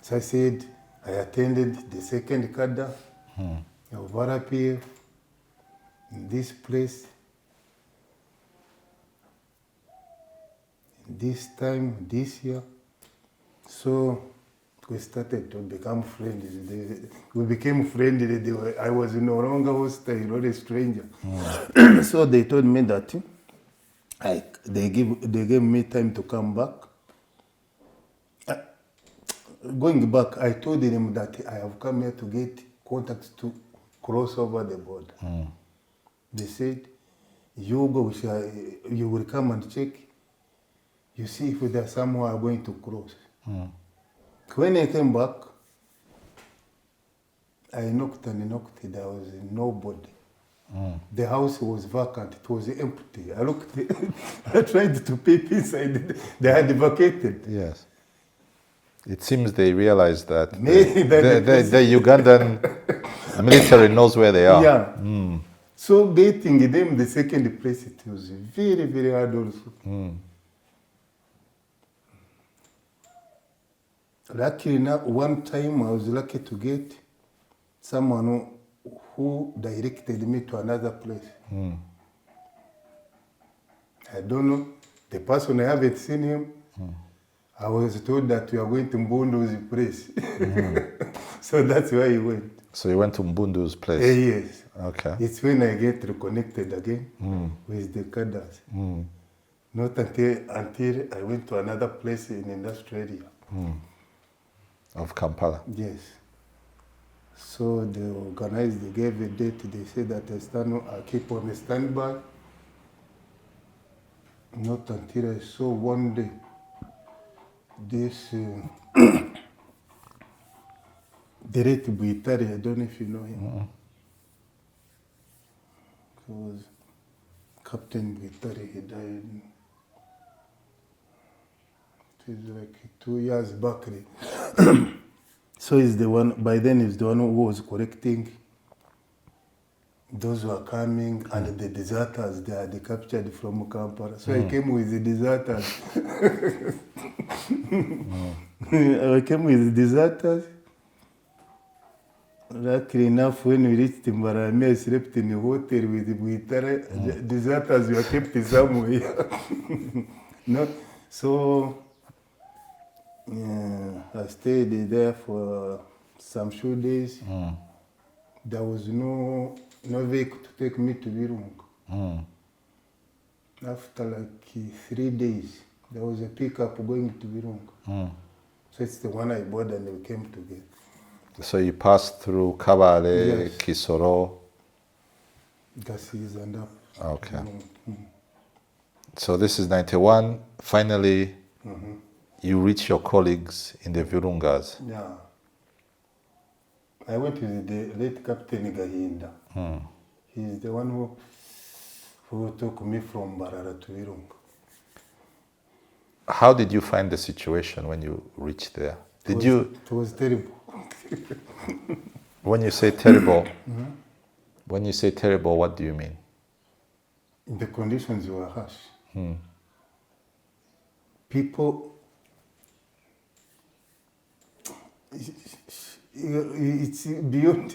So I said, I attended the second cadre of RPF in this place, this time, this year. So we started to become friendly. We became friendly. I was no longer hostile or a stranger. So they told me that they gave me time to come back. Going back, I told them that I have come here to get contacts to cross over the border. They said, you go, you will come and check. You see if there's someone going to cross. When I came back, I knocked and knocked. There was nobody. The house was vacant. It was empty. I looked. I tried to peep inside. They had vacated. Yes. It seems they realized that the Ugandan military knows where they are. Yeah. So getting them the second place, it was very, very hard also. Luckily, one time I was lucky to get someone who directed me to another place. I don't know. The person, I haven't seen him. I was told that we are going to Mbundu's place. So that's where he went. So you went to Mbundu's place? Yes. Okay. It's when I get reconnected again with the cadres. Not until I went to another place in Australia. Of Kampala. Yes. So they organized, they gave a date, they said that I keep on standby. Not until I saw one day this Direct Buitari, I don't know if you know him. He was Captain Buitari, he died. It was like 2 years back. So he's the one, by then he's the one who was correcting those who are coming and the deserters they had captured from Kampala. So I came with the deserters. I came with the deserters. Luckily enough, when we reached Mbarami, I slept in a hotel with the Buitare. Deserters were kept somewhere. No? So I stayed there for some few days. There was no vehicle to take me to Virunga. After like 3 days, there was a pickup going to Virunga. So it's the one I bought and we came together. So you passed through Kabale, Yes. Kisoro. Gassiz and up. Okay. So this is 91. Finally, you reach your colleagues in the Virungas. Yeah. I went with the late Captain Gahinda. He's the one who took me from Barara to Virunga. How did you find the situation when you reached there? It was terrible. When you say terrible, what do you mean? The conditions were harsh. People, it's beyond.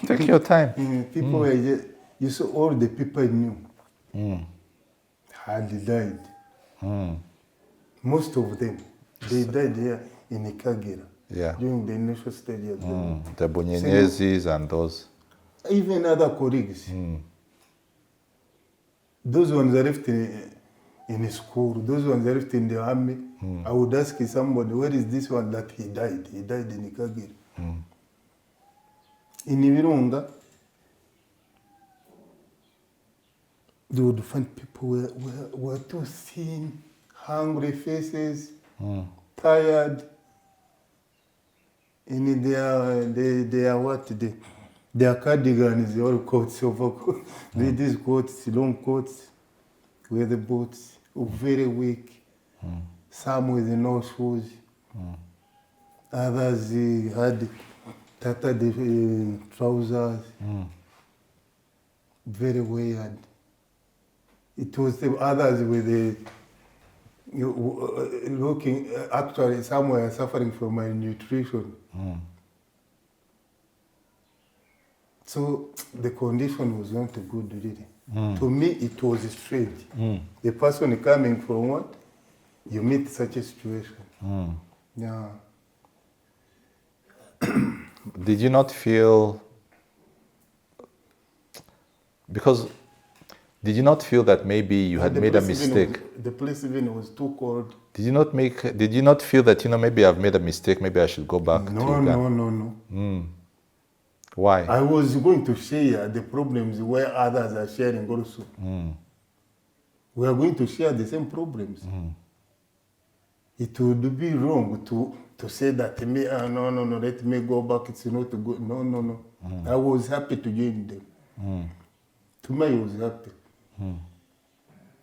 Take your time. People were just, you saw all the people I knew had died. Most of them, they died here in Kagera during the initial stages. The Bunyenyezis and those. Even other colleagues. Those ones are left in school, those ones are left in the army. I would ask somebody, where is this one that he died? He died in Kagera. In Virunga, you would find people were too thin, hungry faces, tired. In their cardigans, all coats over. These coats, long coats, with the boots, very weak. Some with no shoes. Others had tattered trousers. Very weird. It was the others with looking, actually somewhere suffering from malnutrition. So the condition was not good, really. To me, it was strange. The person coming from what? You meet such a situation. Yeah. Did you not feel, because did you not feel that maybe you had made a mistake? The place even was too cold. Did you not feel that, maybe I've made a mistake, maybe I should go back to Uganda? No. Why? I was going to share the problems where others are sharing also. We are going to share the same problems. It would be wrong to say that to me, no, let me go back, it's not good. No. I was happy to join them. To me, I was happy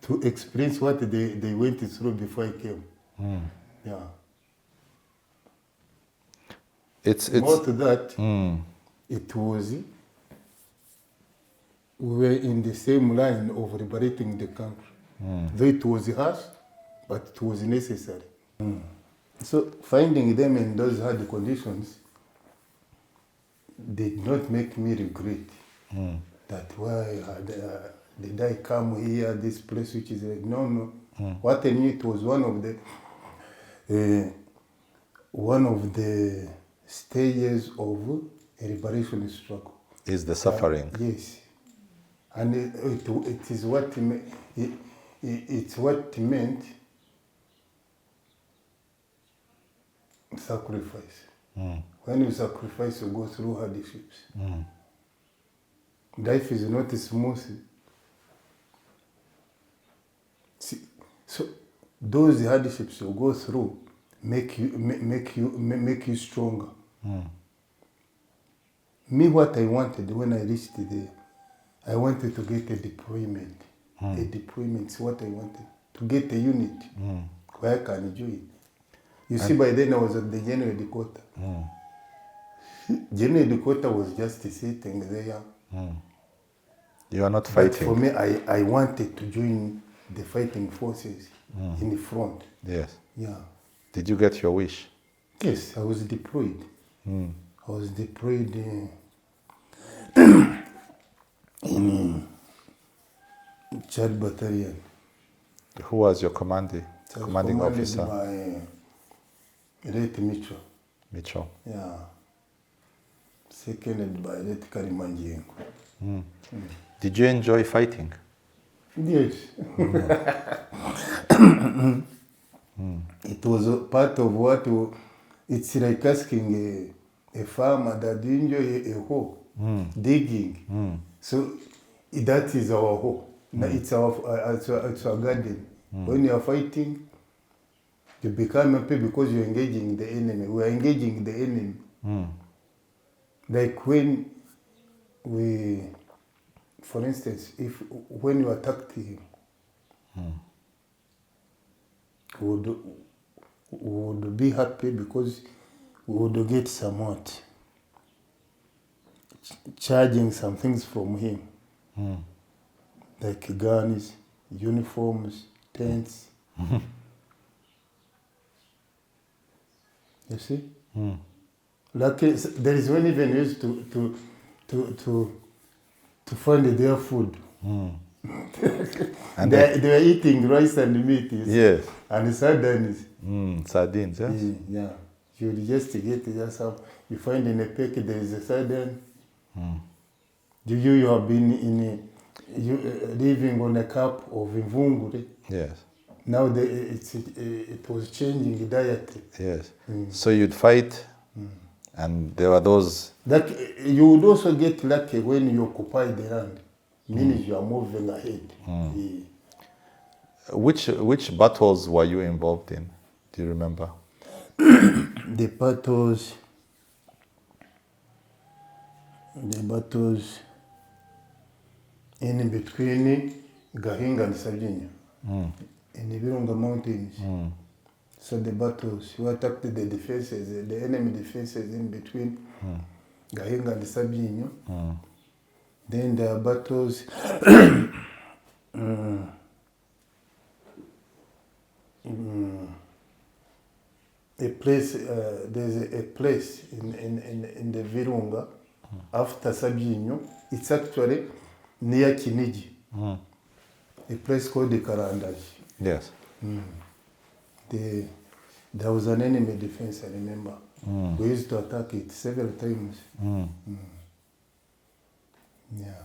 to experience what they went through before I came. Yeah. It's more to that, it was, we were in the same line of liberating the country. Though it was harsh, but it was necessary. So finding them in those hard conditions did not make me regret that why did I come here, this place which is no. What I knew, it was one of the stages of a liberation struggle. Is the suffering? Yes. And it is what it's what meant sacrifice. When you sacrifice, you go through hardships. Life is not smooth. See, so those hardships you go through make you stronger. Me, what I wanted when I reached there, I wanted to get a deployment. A deployment is what I wanted. To get a unit where I can join. You see, by then I was at the general headquarters. General headquarters was just sitting there. You are not But fighting. for me, I wanted to join the fighting forces in the front. Yes. Yeah. Did you get your wish? Yes, I was deployed. I was deployed in Chad Battalion. Who was your commanding Commanded officer? by Late Mitchell. Mitchell. Yeah. Seconded by Late Karimanjengo. Did you enjoy fighting? Yes. It was a part of what it's like asking a farmer that enjoy a hoe, digging. So that is our hoe. It's our garden. When you are fighting, you become happy because you're engaging the enemy. We are engaging the enemy. Like when we, for instance, when you attacked him, we would be happy because we would get somewhat charging some things from him, like guns, uniforms, tents. You see, like there is one even used to find their food. And they were eating rice and meat. Yes. And sardines. Sardines, yes. Yeah. You just get just some. You find in a pack there is a sardine. You have been living on a cup of imvungure. Yes. Now it was changing diet. Yes. So you'd fight, and there were those. That you would also get lucky when you occupy the land. Means you are moving ahead. Which battles were you involved in? Do you remember? The battles in between Gahinga and Sabena, in the Virunga mountains. So the battles, we attacked the defenses, the enemy defenses in between Gahinga and Sabena. Then there are battles there's a place in the Virunga after Sabinyo. It's actually near Kinigi, a place called the Karandaji. Yes. There was an enemy defense, I remember. We used to attack it several times. Yeah.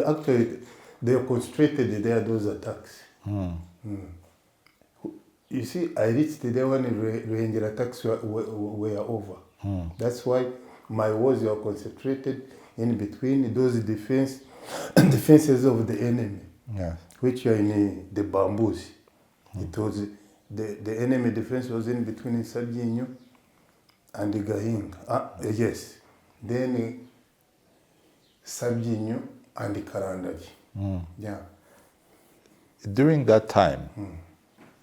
Actually, they are concentrated there, those attacks. You see, I reached there when the Ranger attacks were over. That's why my wars were concentrated in between those defenses of the enemy, which are in the bamboos. It was the enemy defense was in between Sabinyo and the Gahinga. Yes. Then Sabinyo and the Karandaji. Yeah. During that time,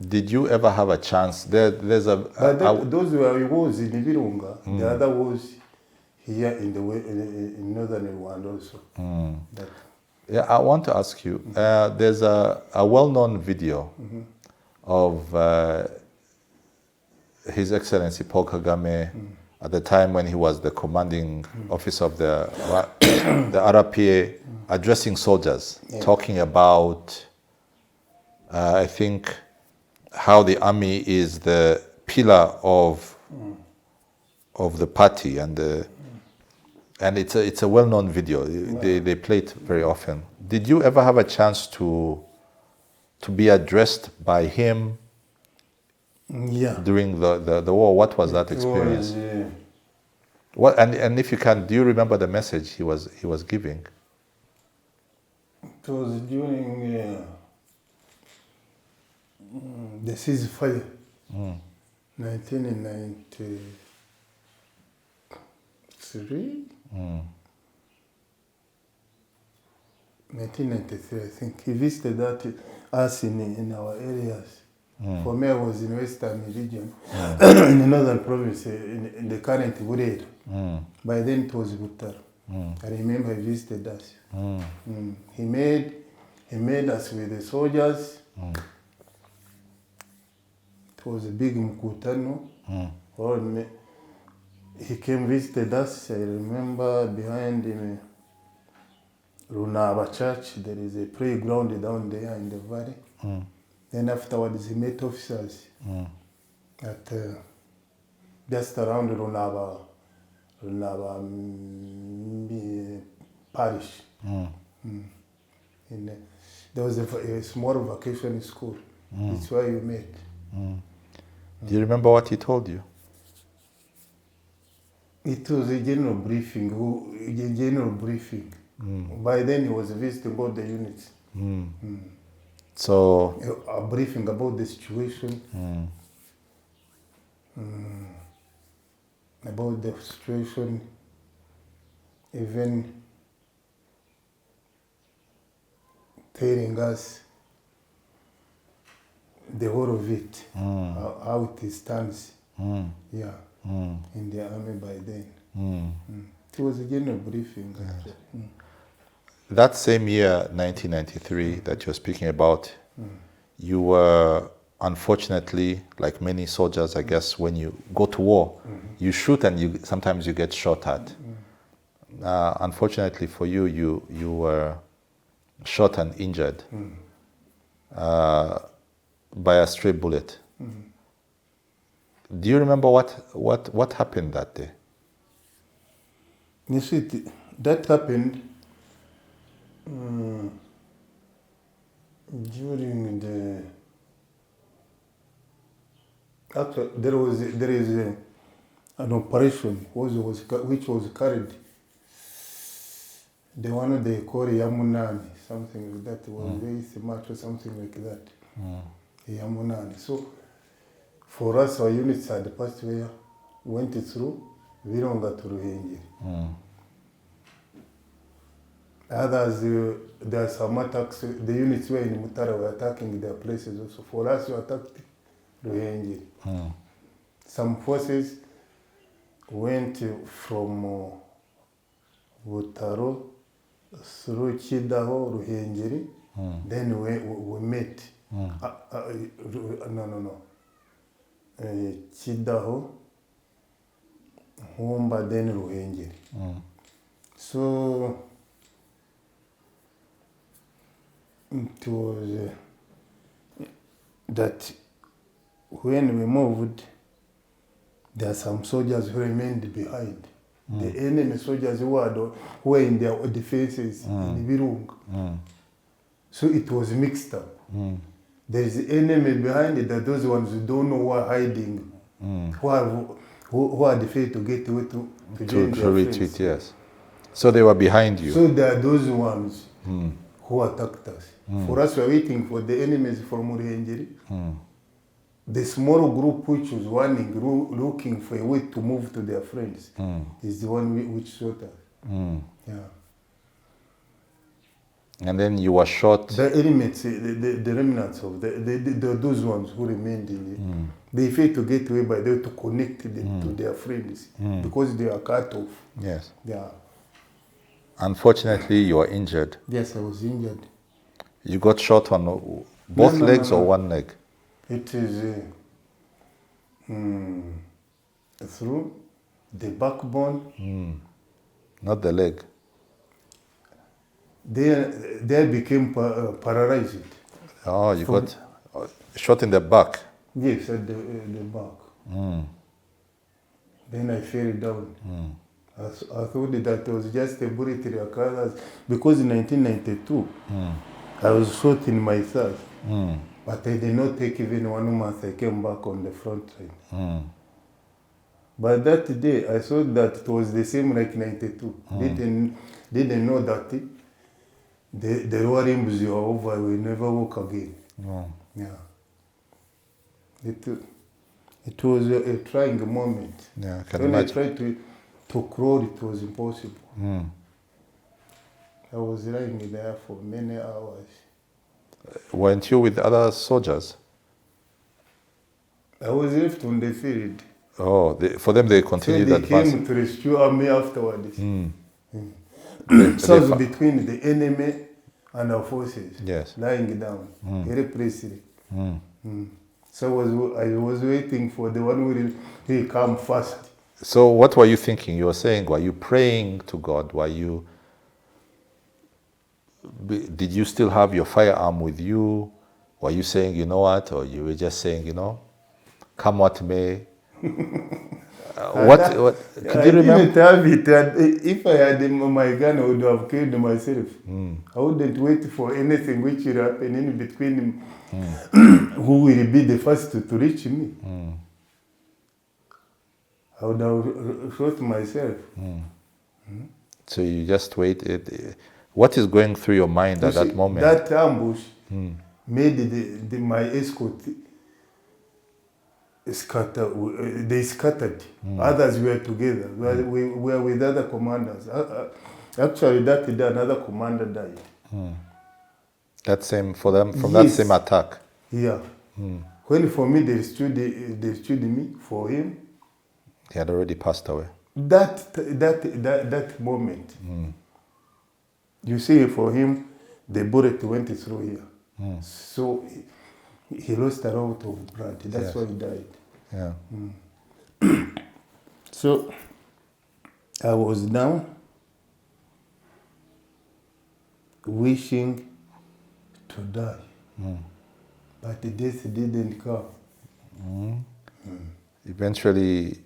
did you ever have a chance? Those were wars in Virunga. The other was here in northern Rwanda also. Yeah, I want to ask you. There's a well-known video of His Excellency Paul Kagame at the time when he was the commanding officer of the RPA, addressing soldiers, talking about, I think, how the army is the pillar of the party, and it's a well-known video. They play it very often. Did you ever have a chance to to be addressed by him Yeah. during the war. What was that experience? What, and if you can, do you remember the message he was giving? It was during the ceasefire, 1993. 1993, I think. He visited us in our areas. For me, I was in Western region, in the northern province, in the current Burera. By then, it was Butaro. I remember he visited us. He made us with the soldiers. It was a big mkutano. He came visited us. I remember behind him, Runaba Church, there is a playground down there in the valley. Then afterwards, he met officers at just around Runaba parish. There was a small vacation school. It's where you met. Do you remember what he told you? It was a general briefing. By then, he was visiting all the units. So A briefing about the situation. About the situation, even telling us the whole of it, how it stands, in the army by then. It was a general briefing. that same year, 1993, that you're speaking about, you were unfortunately, like many soldiers, I guess, when you go to war, you shoot and sometimes you get shot at. Unfortunately for you, you were shot and injured by a stray bullet. Do you remember what happened that day? You see, that happened during the. Actually, there is an operation which was carried. The one they call Yamunani, something like that. It was very much or something like that. Yamunani. So, for us, our units had passed where went through Virunga to Ruhengeri. Others, there are some attacks. The units were in Mutara were attacking their places also. For us, we attacked Ruhengeri. Some forces went from Butaro through Chidaho, Ruhengeri. Then we met. Chidaho, Humba, then Ruhengeri. So it was that when we moved, there are some soldiers who remained behind. The enemy soldiers who were in their defenses in Virunga. So it was mixed up. There is enemy behind it, that those ones who don't know who are hiding, who are afraid to get away to join their friends. Yes. So they were behind you. So there are those ones who attacked us. For us, we are waiting for the enemies from Ruhengeri. The small group which was running, looking for a way to move to their friends, is the one which shot us. Yeah. And then you were shot. The elements, the remnants of those ones who remained in it, they failed to get away by them to connect to their friends because they are cut off. Yes. Yeah. Unfortunately, you were injured. Yes, I was injured. You got shot on both legs or one leg? It is through the backbone. Not the leg. They became paralyzed. Oh, you got shot in the back. Yes, at the back. Then I fell down. I thought that was just a bullet because in 1992, I was shot in my thigh. But I did not take even 1 month. I came back on the front line. But that day, I saw that it was the same like 92. Didn't know that the war aims are over. We never walk again. Yeah. It was a trying moment. Yeah, I can when imagine. I tried to crawl, it was impossible. I was lying there for many hours. Weren't you with other soldiers? I was left on the field. Oh, for them they So continued they advancing. came to rescue me afterwards. So I was between the enemy and our forces. Yes. Lying down, helplessly. So I was waiting for the one who will come first. So what were you thinking? You were saying, were you praying to God? Did you still have your firearm with you? Were you saying, you know what? Or you were just saying, you know, come what may? What could you remember? I didn't have it. If I had my gun, I would have killed myself. I wouldn't wait for anything which will happen in between who will be the first to reach me. I would have shot myself. So you just waited. What is going through your mind at that moment? That ambush made my escort scatter. They scattered. Others were together. We were with other commanders. Actually, that day another commander died. That same for them from Yes. that same attack. Yeah. When for me they rescued me, for him, He had already passed away. that moment. You see, for him, the bullet went through here. So he lost a lot of blood. That's why he died. Yeah. So I was down, wishing to die. But the death didn't come. Eventually,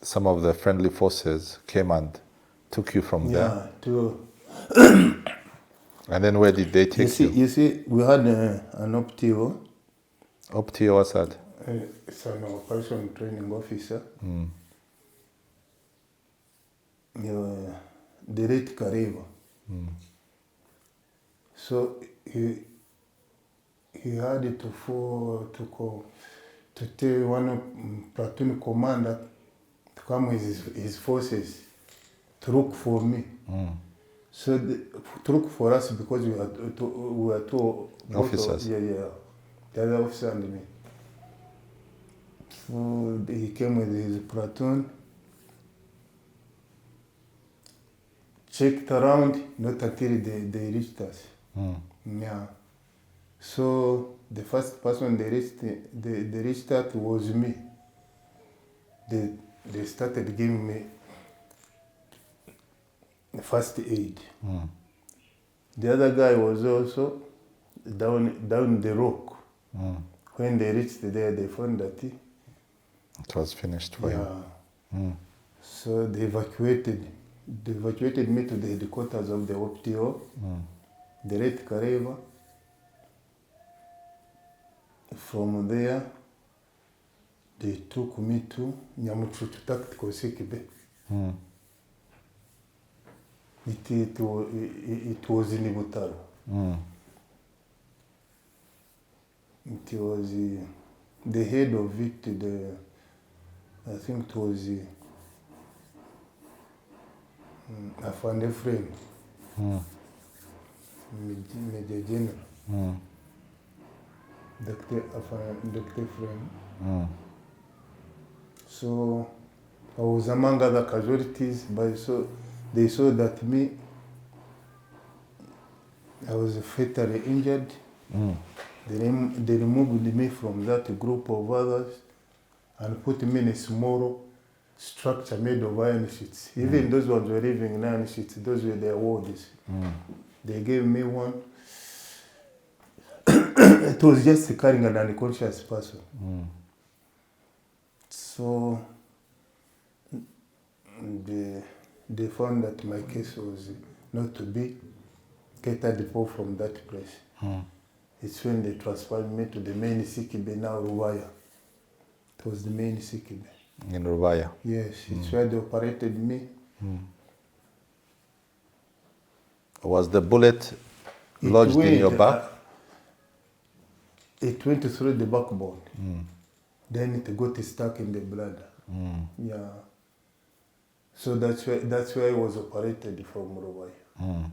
some of the friendly forces came and took you from there. And then where did they take you? You see, we had an OPTO. OPTO, what's that? It's an operation training officer. The late Kareva. So he had to tell one platoon commander to come with his forces to look for me. So to look for us because we were two officers. The other officer and me. So he came with his platoon, checked around, not until they reached us. Yeah. So the first person they reached out was me. They started giving me first aid. The other guy was also down the rock. When they reached there, they found that it was finished for you. So they evacuated me to the headquarters of the OPTO, the late Kareva. From there, they took me to Nyamuchuchu Tactical Sikibe. It was in Butaro. It was the head of it, I think it was Afande Frame, Major General. Dr. Frame. So I was among other casualties, but they saw that I was fatally injured. They removed me from that group of others and put me in a small structure made of iron sheets. Even those ones were living in iron sheets, those were their wards. They gave me one. It was just carrying an unconscious person. So they found that my case was not to be catered for from that place. It's when they transferred me to the main Sikibe, now Rubaya. It was the main Sikibe. In Rubaya? Yes, it's where they operated me. Was the bullet lodged in your back? It went through the backbone. Then it got stuck in the blood. Yeah. So that's where I was operated from Rubaya.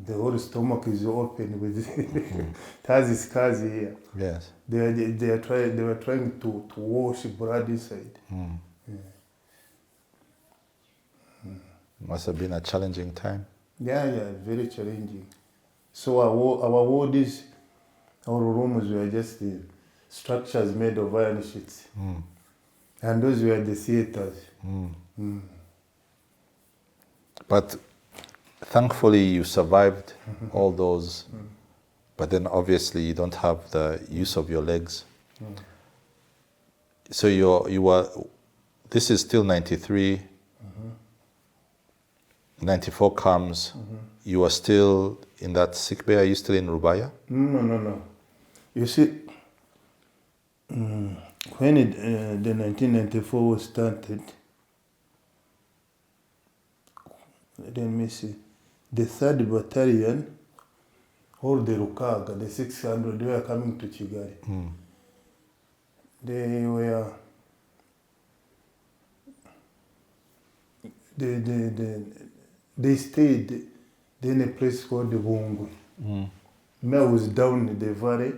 The whole stomach is open with it has scars here. Yes. They were trying to wash blood inside. Yeah. Must have been a challenging time. Yeah, very challenging. So our wards, our rooms were just structures made of iron sheets. And those were the theaters. But thankfully you survived all those, but then obviously you don't have the use of your legs. So you were, this is still 93, 94 comes, you are still in that sick bay. Are you still in Rubaya? No. You see, when the 1994 was started, let me see, the 3rd Battalion, or the Rukaga, the 600, they were coming to Kigali. They stayed in a place called the Virunga. I was down in the valley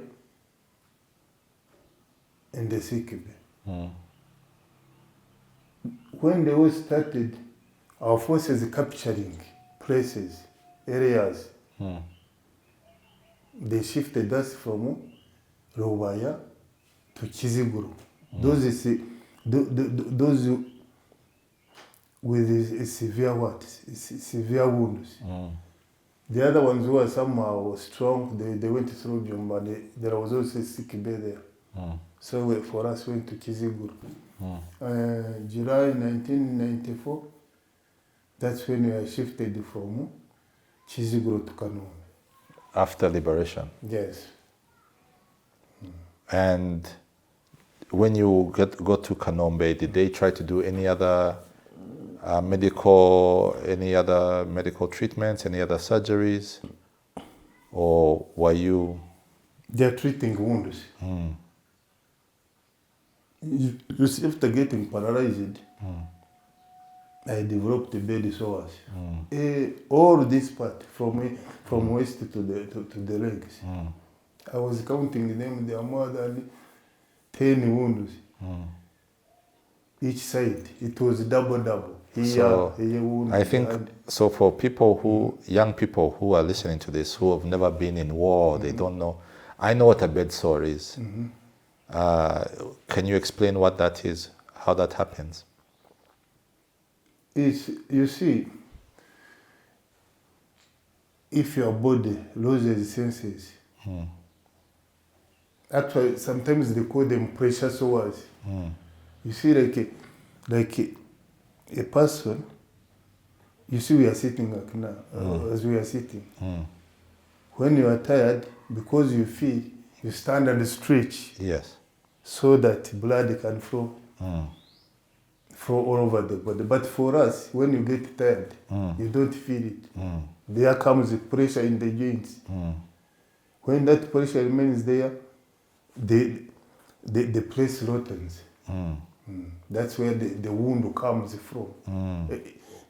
in the Sikibe. When they all started, our forces capturing places, areas. They shifted us from Rubaya to Kiziguru. Those with severe wounds. The other ones who were somehow strong, they went through Jumba. There was also a sick bay there. So for us, went to Kiziguru. July 1994, that's when we were shifted from Kiziguru to Kanombe. After liberation? Yes. And when you got to Kanombe, did they try to do any other medical treatments, any other surgeries? Or were you... They're treating wounds. You see, after getting paralyzed, I developed the bed sores. All this part, from waist to the legs. I was counting them, there are more than 10 wounds. Each side, it was double. I think, so for people young people who are listening to this, who have never been in war, they don't know. I know what a bed sore is. Can you explain what that is, how that happens? You see, if your body loses senses, actually sometimes they call them pressure sores. You see, like a person, you see we are sitting like now, as we are sitting. When you are tired, because you feel, you stand and stretch. Yes. So that blood can flow all over the body. But for us, when you get tired, you don't feel it. There comes the pressure in the joints. When that pressure remains there, the place rottens. That's where the wound comes from.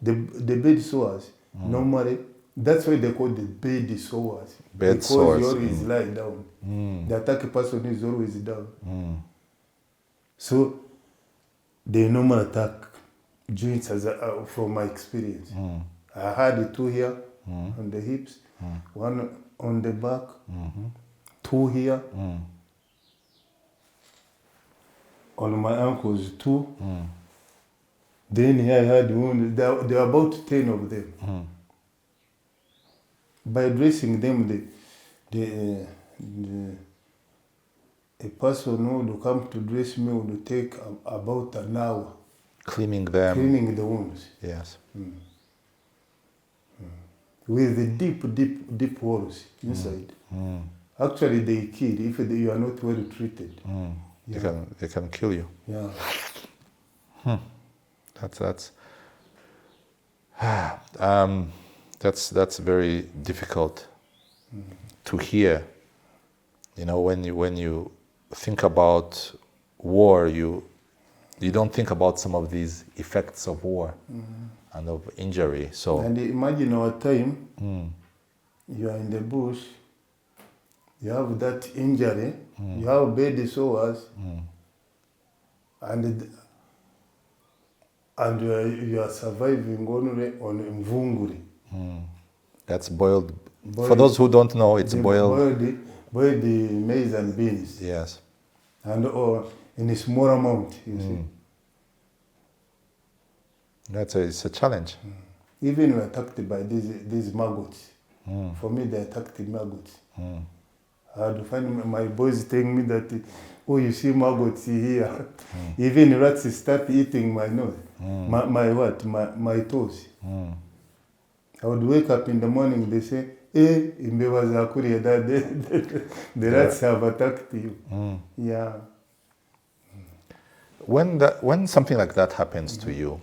The bed sores, normally, that's why they call the bed sores. Because you always lie down. The attack person is always down. So they normally attack joints from my experience. I had 2 here on the hips, 1 on the back, 2 here. On my ankles, 2. Then here I had wounds. There were about 10 of them. By dressing them, a person who would come to dress me would take about an hour. Cleaning them? Cleaning the wounds. Yes. With the deep holes inside. Actually, they kill if you are not well treated. They can kill you. Yeah. That's very difficult to hear. You know, when you think about war, you don't think about some of these effects of war and of injury. So And imagine our time, you are in the bush, you have that injury, you have bed sores, and you are surviving only on mvunguri. that's boiled. For those who don't know, it's boiled. Boiled maize and beans. Yes. And or in a small amount, you see. It's a challenge. Even we are attacked by these maggots. For me, they attacked maggots. I had to find my boys telling me that, oh, you see maggots here. Even rats start eating my nose, my toes. I would wake up in the morning, they say, imbeba za kuriya, that the rats have attacked you. Yeah. When something like that happens to you,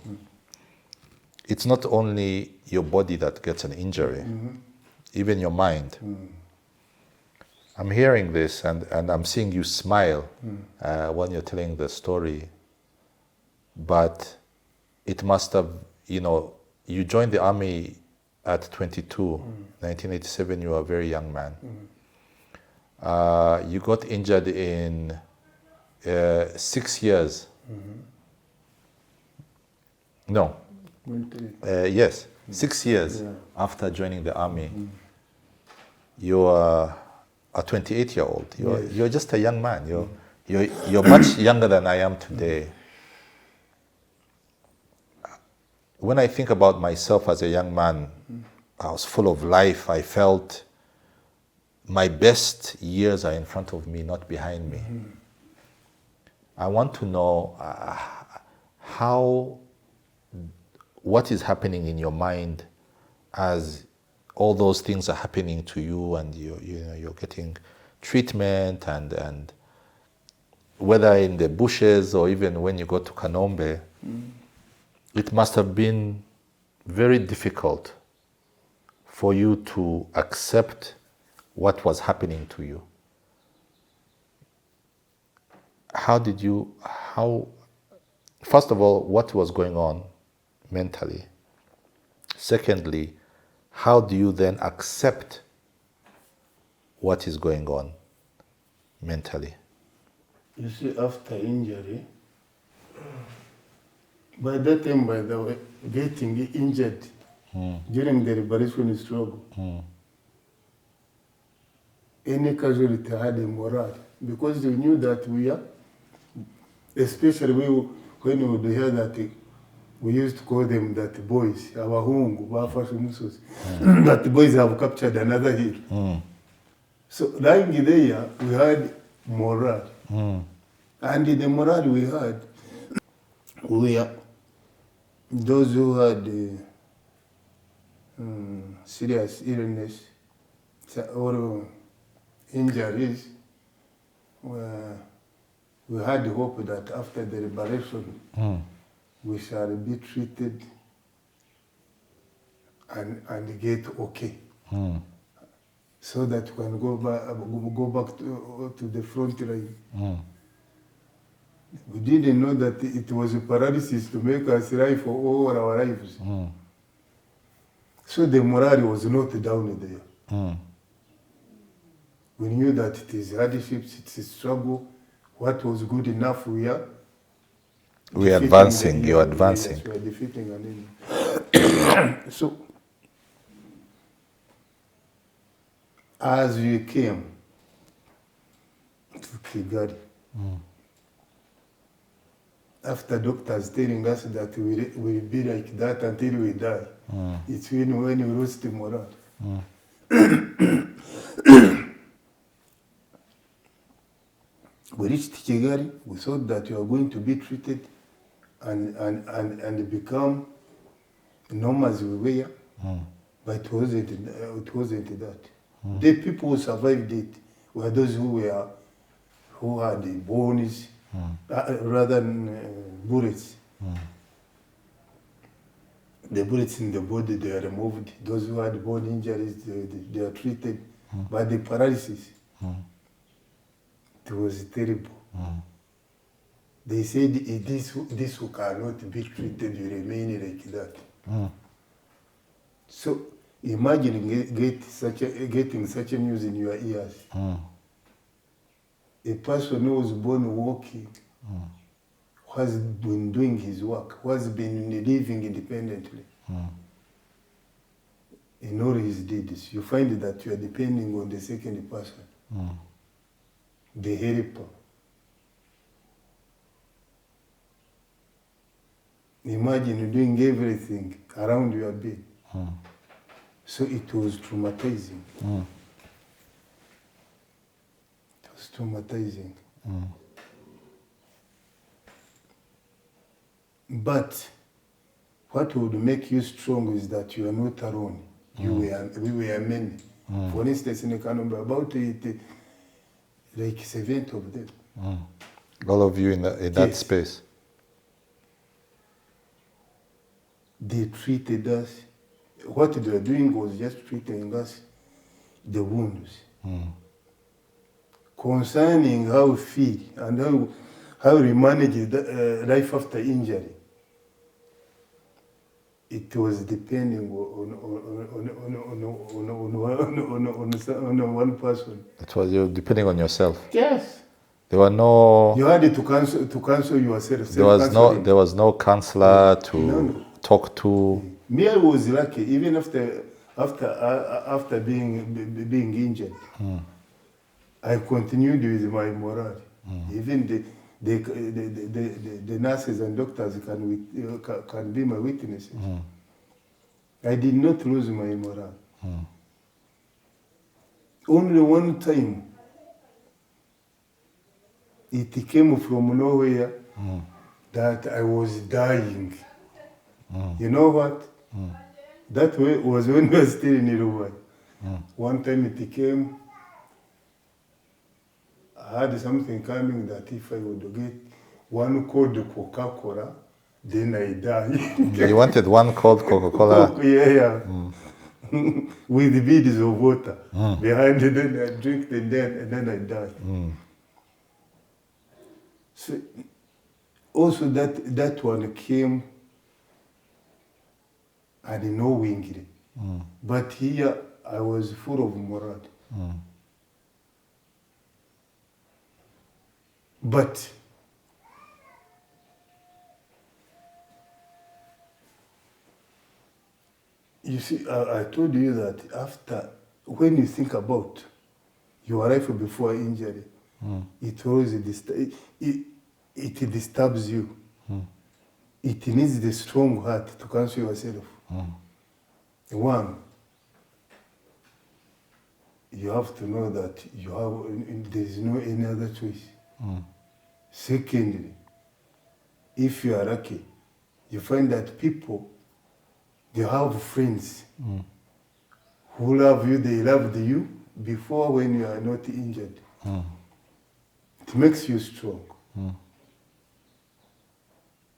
it's not only your body that gets an injury, even your mind. I'm hearing this and I'm seeing you smile when you're telling the story, but it must have, you joined the army at 22, 1987, you were a very young man. You got injured in 6 years. No. Yes, 6 years after joining the army. You are a 28-year-old. You're just a young man. You're much younger than I am today. When I think about myself as a young man, I was full of life. I felt my best years are in front of me, not behind me. I want to know what is happening in your mind as all those things are happening to you, and you're getting treatment, and whether in the bushes or even when you go to Kanombe, it must have been very difficult for you to accept what was happening to you. First of all, what was going on mentally? Secondly, how do you then accept what is going on mentally? You see, after injury, by that time, by the way, getting injured during the liberation struggle, any casualty had a morale, because they knew that we are, especially when we would hear that we used to call them that boys, abahungu, bafashe umusozi, that boys have captured another hill. So lying there, we had morale. And the morale we had, those who had serious illness or injuries, we had hope that after the liberation, we shall be treated and get okay. So that we can go back to the front line. We didn't know that it was a paralysis to make us live for all our lives. So the morale was not down there. We knew that it is hardships, it's a struggle. What was good enough, we are advancing, you're advancing. Yes, we are defeating an enemy. So, as we came to Kigali, after doctors telling us that we'll be like that until we die, it's when we lost the morale. We reached Kigali, we thought that we were going to be treated and become normal as we were, but it wasn't that. The people who survived it were those who had the bones rather than bullets. The bullets in the body, they are removed. Those who had bone injuries, they are treated. But the paralysis, it was terrible. They said this who cannot be treated, you remain like that. So imagine getting such a news in your ears. A person who was born walking, who has been doing his work, who has been living independently. In all his deeds, you find that you are depending on the second person, the helper. Imagine doing everything around your bed. So it was traumatizing. It was traumatizing. But what would make you strong is that you are not alone. We were many. For instance, in Kanombe, about like 70 of them. All of you in that space. They treated us. What they were doing was just treating us the wounds. Concerning how we feel and how we manage life after injury, it was depending on one person. It was you depending on yourself. Yes. There were no. You had to cancel yourself. There was no counselor to talk to. Me, I was lucky. Even after being injured, I continued with my morale. Even the nurses and doctors can be my witnesses. I did not lose my morale. Only one time, it came from nowhere that I was dying. You know what? That was when we were still in Rwanda. One time it came, I had something coming that if I would get one cold Coca-Cola, then I die. You wanted one cold Coca-Cola? Yeah. With beads of water behind it, then I drink and then I die. So also that one came unknowingly. But here I was full of morale. But you see, I told you that when you think about your life before injury, it always it disturbs you. It needs the strong heart to cancel yourself. One, you have to know that there is no any other choice. Secondly, if you are lucky, you find that people, they have friends who love you, they loved you before when you are not injured. It makes you strong.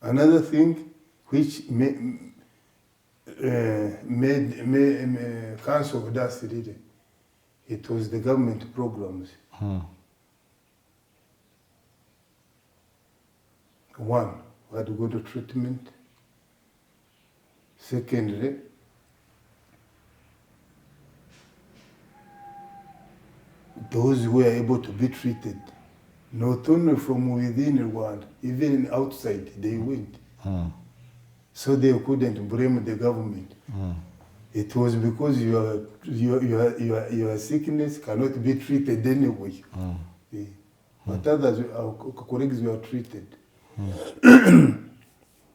Another thing which made cancelled us really, it was the government programs. One, we had to go to treatment. Secondly, those who were able to be treated, not only from within Rwanda, even outside, they went. So they couldn't blame the government. It was because your sickness cannot be treated anyway. But others, our colleagues were treated.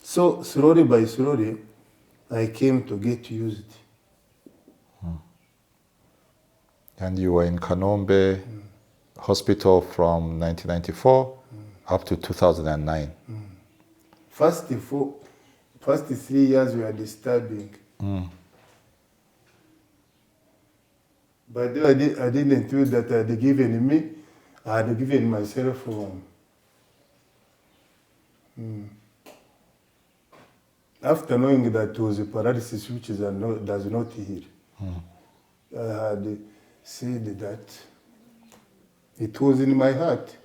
So slowly by slowly, I came to get used. And you were in Kanombe hospital from 1994 up to 2009. First 3 years were disturbing. But I didn't feel that I had given me, I had given myself after knowing that it was a paralysis which does not heal. I had said that it was in my heart.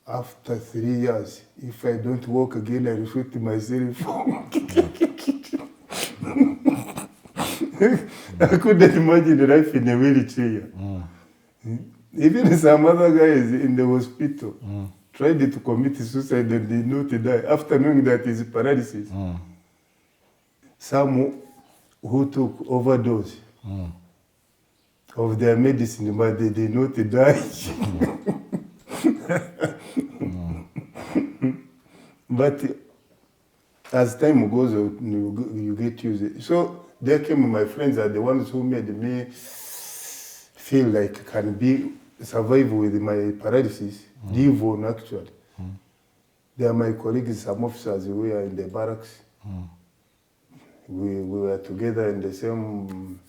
After 3 years, if I don't walk again, I reflect myself. I couldn't imagine life in a wheelchair. Even some other guys in the hospital tried to commit suicide and did not die after knowing that it's paralysis. Some who took overdose of their medicine, but they did not die. But as time goes on, you get used to it. So there came my friends are the ones who made me feel like I can survive with my paralysis, live on actually. They are my colleagues, some officers who were in the barracks. We were together in the same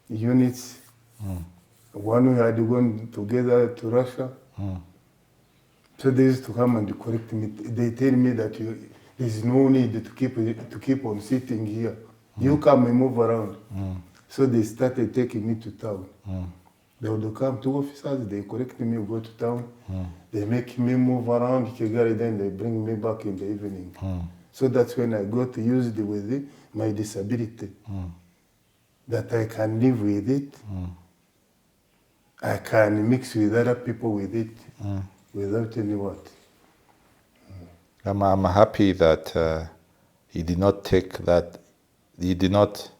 units. One we had gone together to Russia. So they used to come and correct me. They tell me that there's no need to keep on sitting here. You come and move around. So they started taking me to town. They would come, 2 officers, they correct me, go to town. They make me move around Kigali, then they bring me back in the evening. So that's when I got used with my disability. That I can live with it. I can mix with other people with it without any what. I'm happy that he did not take that. He did not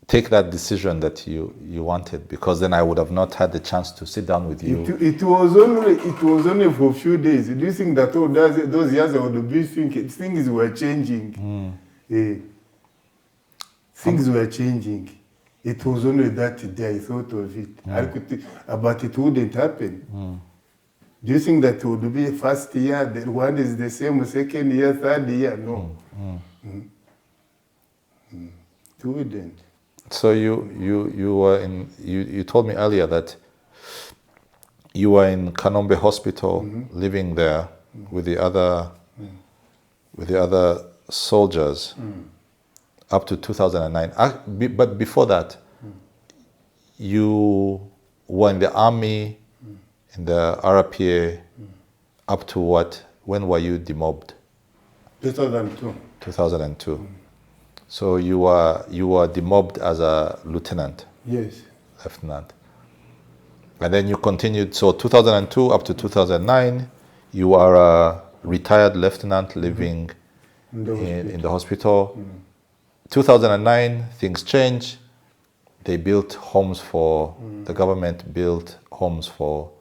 take that decision that you wanted, because then I would have not had the chance to sit down with you. It was only for a few days. Do you think that all those years I would be thinking things were changing? Things were changing. It was only that day I thought of it. I could but it wouldn't happen. Do you think that it would be first year, the one is the same, second year, third year? No. It wouldn't. So you were in. You told me earlier that you were in Kanombe Hospital, living there with the other soldiers up to 2009. But before that, you were in the army, in the RPA, up to what? When were you demobbed? 2002. 2002. So you were demobbed as a lieutenant. Yes. Lieutenant. And then you continued. So 2002 up to 2009, you are a retired lieutenant living in the hospital. 2009, things changed. They built homes for the government built homes for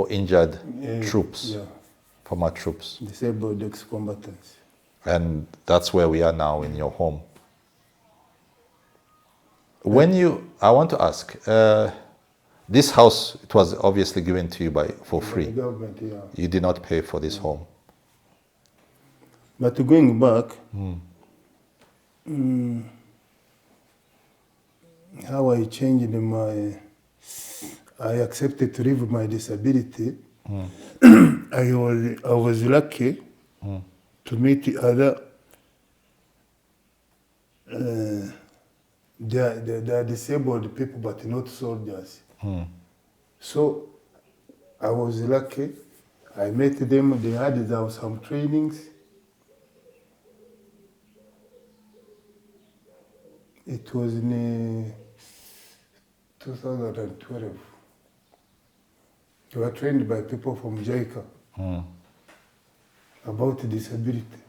injured troops, former troops, disabled ex-combatants. And that's where we are now, in your home. I want to ask, this house, it was obviously given to you for free. The government, You did not pay for this home. But going back, how I changed I accepted to live with my disability. I was lucky to meet the other. They are disabled people, but not soldiers. So I was lucky. I met them. They had some trainings. It was in 2012. They were trained by people from JICA about disability.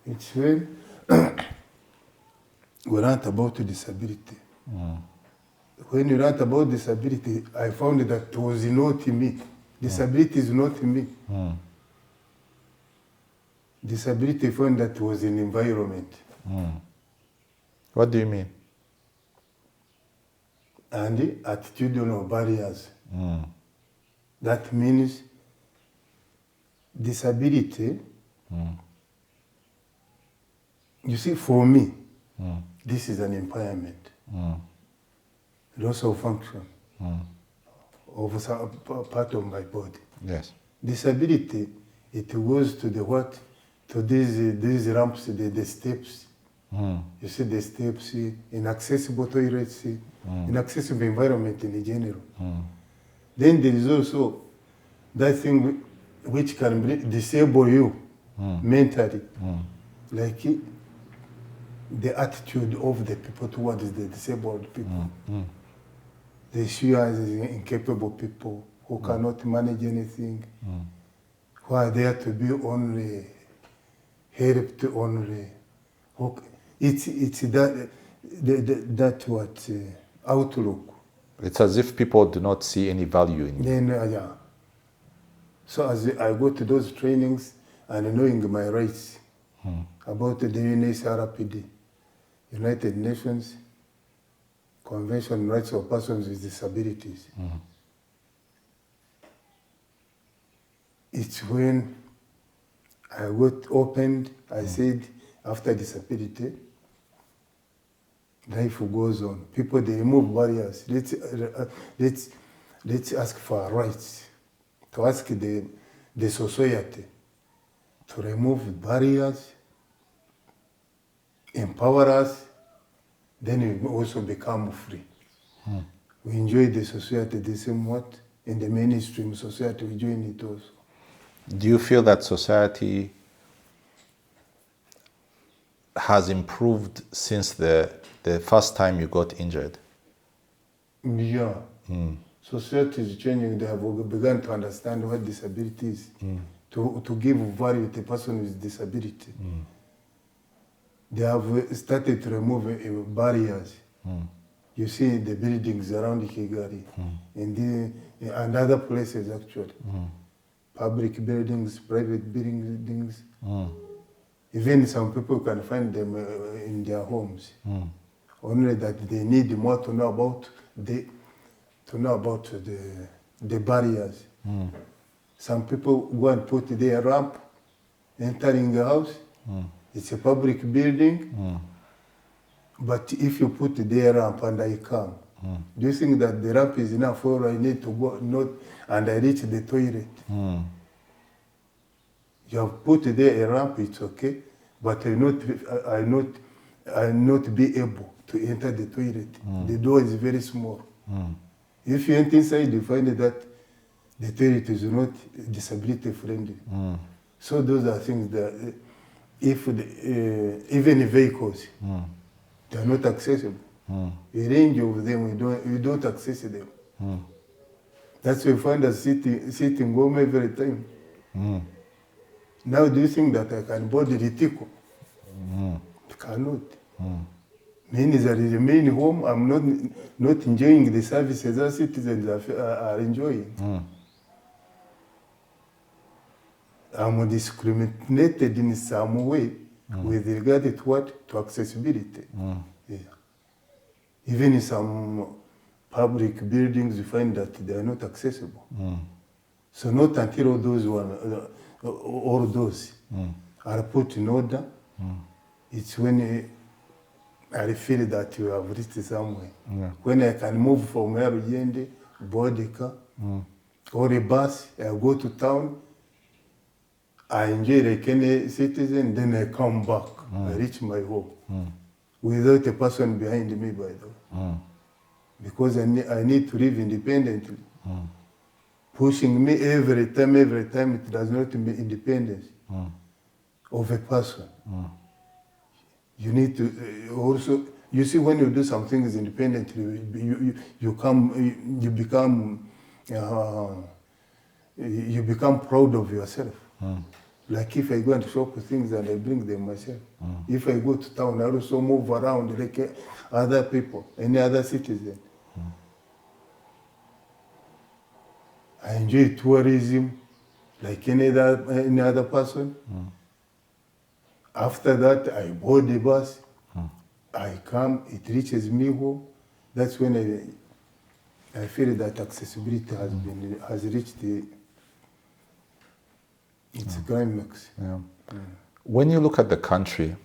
It's when we learned about disability. When you learned about disability, I found that it was not me. Disability is not me. Disability, I found that was an environment. What do you mean? And attitudinal barriers. That means disability You see, for me, this is an impairment, loss of function of some part of my body. Yes. Disability, it goes to the what? To these ramps, the steps. You see the steps, inaccessible toilets, inaccessible environment in general. Then there is also that thing which can disable you mentally, like the attitude of the people towards the disabled people. They see you as incapable people who cannot manage anything, who are there to be only helped only. It's that what outlook. It's as if people do not see any value in you. Then yeah. So as I go to those trainings and knowing my rights about the UNHCR, United Nations Convention on Rights of Persons with Disabilities. It's when I got opened, I said, after disability, life goes on. People, they remove barriers. Let's ask for our rights, to ask the society to remove barriers, empower us, then we also become free. We enjoy the society the same what? In the mainstream society, we join it also. Do you feel that society has improved since the first time you got injured? Yeah. Society is changing. They have begun to understand what disability is, to give value to a person with disability. They have started to remove barriers. You see the buildings around Kigali and other places actually. Public buildings, private buildings. Even some people can find them in their homes. Only that they need more to know about the barriers. Some people go and put their ramp entering a house. It's a public building. But if you put their ramp and I come, do you think that the ramp is enough or I need to go and I reach the toilet? You have put there a ramp, it's okay, but I not be able to enter the toilet. The door is very small. If you enter inside, you find that the toilet is not disability friendly. So those are things that, if even vehicles, they are not accessible. A range of them, we don't access them. That's why we find us sitting home every time. Now do you think that I can board the Ritiko? I cannot. Means that I remain home, I'm not enjoying the services that citizens are enjoying. I'm discriminated in some way with regard to what? To accessibility. Yeah. Even in some public buildings, you find that they are not accessible. So not until all those are put in order, it's when I feel that you have reached somewhere. When I can move from Rugende, board a car, or a bus, I go to town, I enjoy like any citizen, then I come back, I reach my home. Without a person behind me, by the way. Because I need to live independently. Pushing me every time, it does not mean independence of a person. You need to also, you see, when you do some things independently, you become proud of yourself. Like if I go and shop things and I bring them myself. If I go to town, I also move around like other people, any other citizen. I enjoy tourism like any other person. After that, I board the bus. I come, it reaches me home. That's when I feel that accessibility has reached its climax. When you look at the country,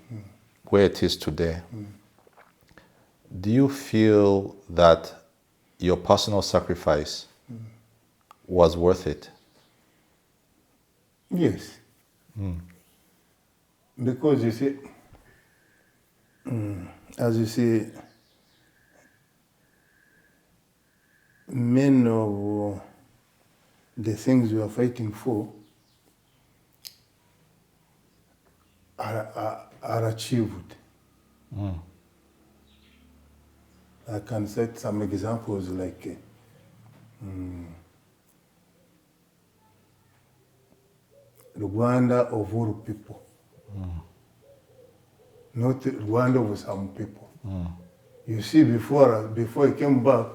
where it is today, do you feel that your personal sacrifice was worth it? Yes. Because you see, as you see, many of the things we are fighting for are achieved. I can cite some examples like Rwanda of all people, not Rwanda of some people. You see, before I came back,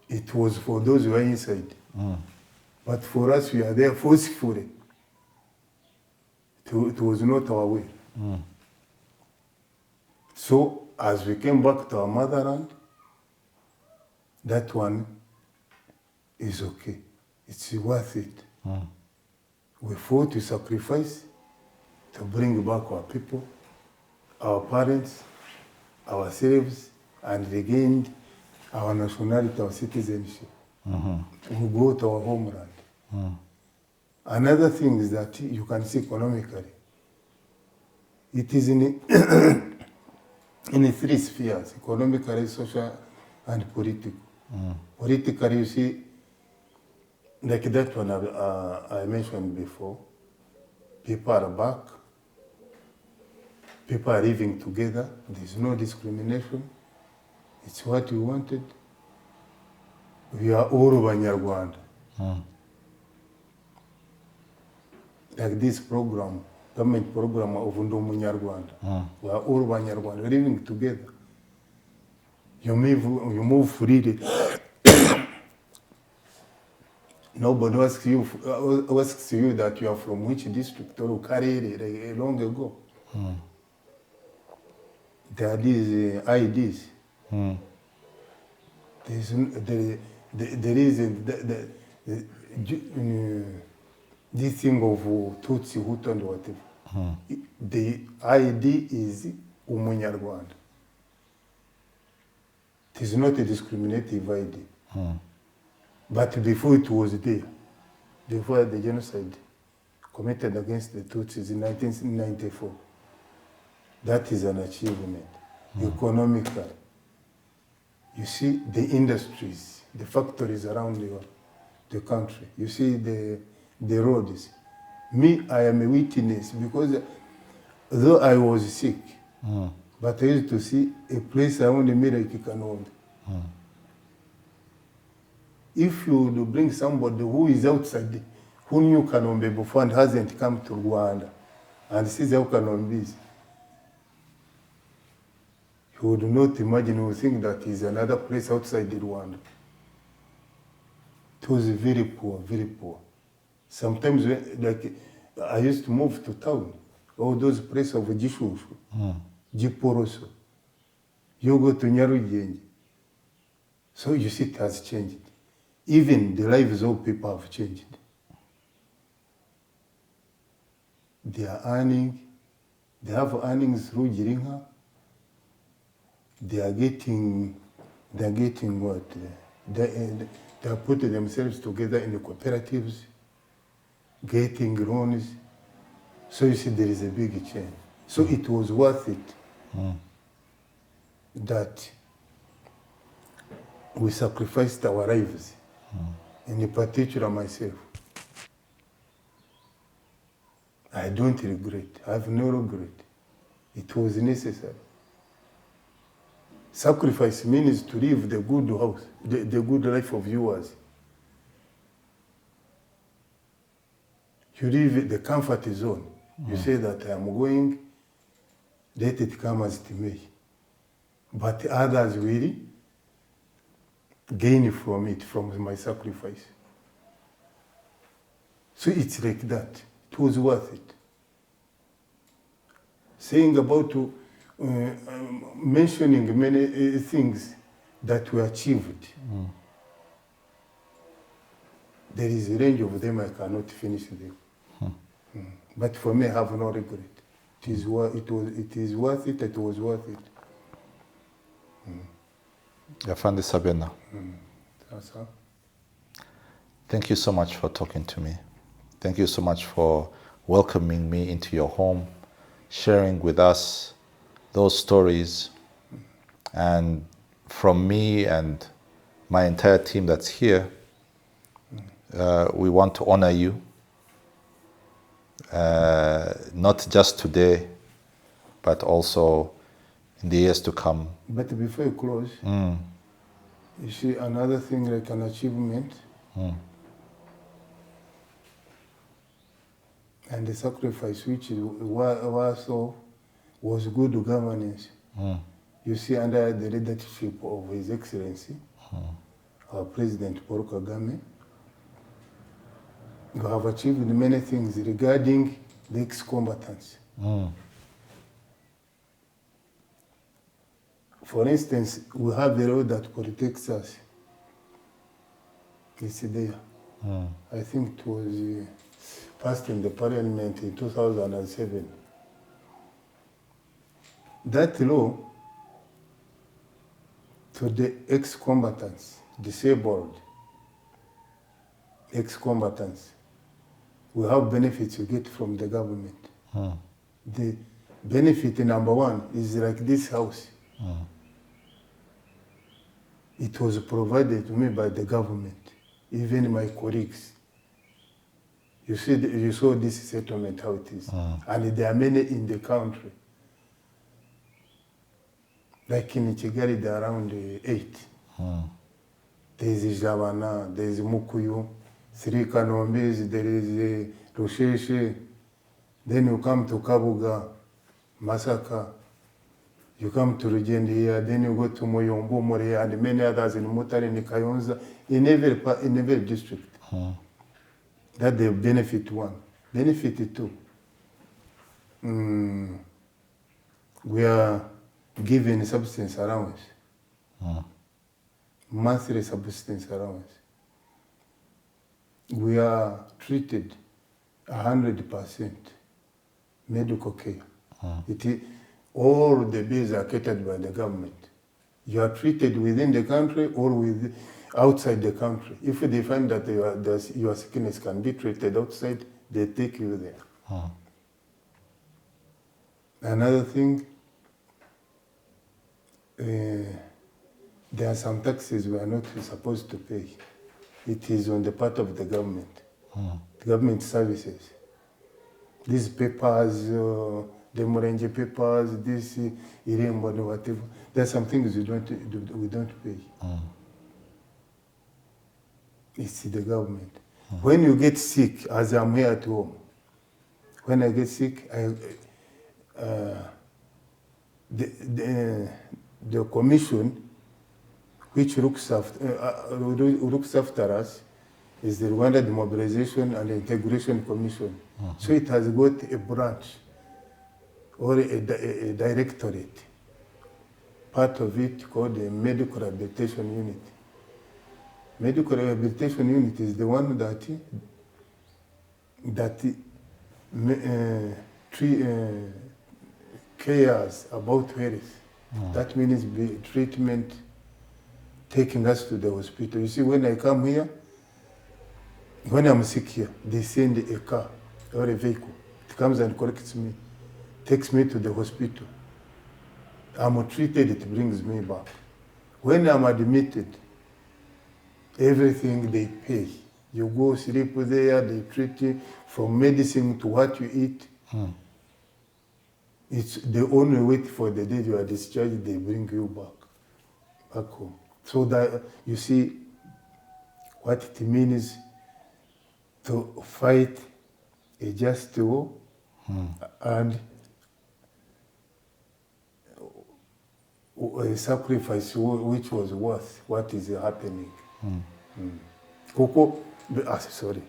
it was for those who are inside. But for us, we are there forcefully. It was not our way. So, as we came back to our motherland, that one is okay. It's worth it. We fought, we sacrificed to bring back our people, our parents, our slaves, and regained our nationality, our citizenship. We go to our homeland. Another thing is that you can see economically. It is in three spheres: economically, social, and political. Politically, you see, like that one I mentioned before, people are back, people are living together, there's no discrimination, it's what we wanted. We are all Banyarwanda. Like this program, government program of Undo Munyarwanda. We are all Banyarwanda, living together. You move freely. Nobody asks you that you are from which district or Karere long ago. There are these IDs. There is this thing of Tutsi, Hutu, and whatever. The ID is Umunyarwanda. It is not a discriminative ID. But before it was there, before the genocide committed against the Tutsis in 1994, that is an achievement. Economically, you see the industries, the factories around the country. You see the roads. Me, I am a witness because though I was sick, but I used to see a place around me like Kanombe. If you would bring somebody who is outside, who knew Kanombe before and hasn't come to Rwanda, and sees how Kanombe is, he would not imagine, he would think that is another place outside Rwanda. It was very poor, very poor. Sometimes, like, I used to move to town, all those places of Gishushu, Giporoso. You go to Nyarugenge. So you see, it has changed. Even the lives of people have changed. They are earning, they have earnings through Giringa. They are getting what? They are putting themselves together in the cooperatives, getting loans. So you see, there is a big change. So it was worth it that we sacrificed our lives, in particular myself. I don't regret. I have no regret. It was necessary. Sacrifice means to live the good house, the good life of yours. You live the comfort zone. You say that I am going, let it come as it may. But others will gain from it, from my sacrifice. So it's like that. It was worth it. Saying about mentioning many things that were achieved. There is a range of them, I cannot finish them. But for me, I have no regret. It is worth it. It was worth it. Afande Sabena. That's all. Thank you so much for talking to me. Thank you so much for welcoming me into your home, sharing with us those stories. And from me and my entire team that's here, we want to honor you, not just today, but also in the years to come. But before you close, you see another thing like an achievement and the sacrifice which was good governance. You see, under the leadership of His Excellency, our President Paul Kagame, we have achieved many things regarding the ex-combatants. For instance, we have the law that protects us. It's there. I think it was passed in the Parliament in 2007. That law to the ex-combatants, disabled ex-combatants, we have benefits you get from the government. The benefit number one is like this house. It was provided to me by the government, even my colleagues. You see, you saw this settlement, how it is. And there are many in the country. Like in Kigali, there are around 8. There is Javana, there is Mukuyu, Sri Kanombezi, there is Rusheshe. Then you come to Kabuga, Masaka. You come to Rugende here, then you go to Moyombo, Morea, and many others in Mutare, Nikayonza, in every district. That they benefit one. Benefit two. We are given substance allowance. Monthly subsistence allowance. We are treated 100% medical care. All the bills are catered by the government. You are treated within the country or outside the country. If they find that your sickness can be treated outside, they take you there. Another thing, there are some taxes we are not supposed to pay. It is on the part of the government, the government services. These papers, the Morenje papers, this Irembo, whatever. There are some things we don't pay. It's the government. When you get sick, as I'm here at home, when I get sick, the commission which looks after us is the Rwanda Demobilization and Integration Commission. So it has got a branch or a directorate, part of it called the Medical Rehabilitation Unit. Medical Rehabilitation Unit is the one that cares about health. That means treatment, taking us to the hospital. You see, when I come here, when I'm sick here, they send a car or a vehicle. It comes and collects me, takes me to the hospital. I'm treated, it brings me back. When I'm admitted, everything they pay. You go sleep there, they treat you from medicine to what you eat. It's the only wait for the day you are discharged, they bring you back home. So that you see what it means to fight a just war and a sacrifice which was worth what is happening. Sorry.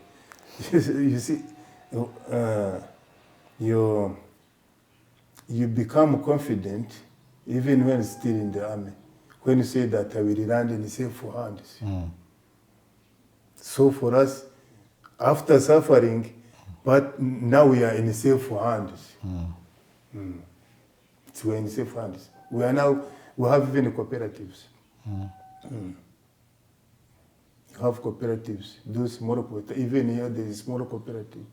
You see, you become confident even when still in the army. When you say that I will land in safe hands. So for us, after suffering, but now we are in safe hands. So we're in safe hands. We have even cooperatives. You have cooperatives, those small cooperatives. Even here there is small cooperative.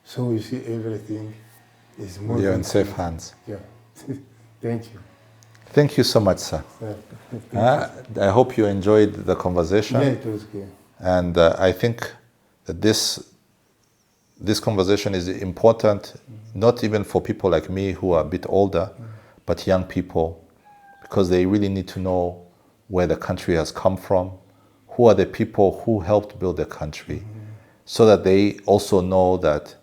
So we see everything is moving. You're in safe hands. Yeah. Thank you. Thank you so much, sir. I hope you enjoyed the conversation. Yeah, it was good. And I think that this conversation is important, not even for people like me who are a bit older, but young people, because they really need to know where the country has come from, who are the people who helped build the country, so that they also know that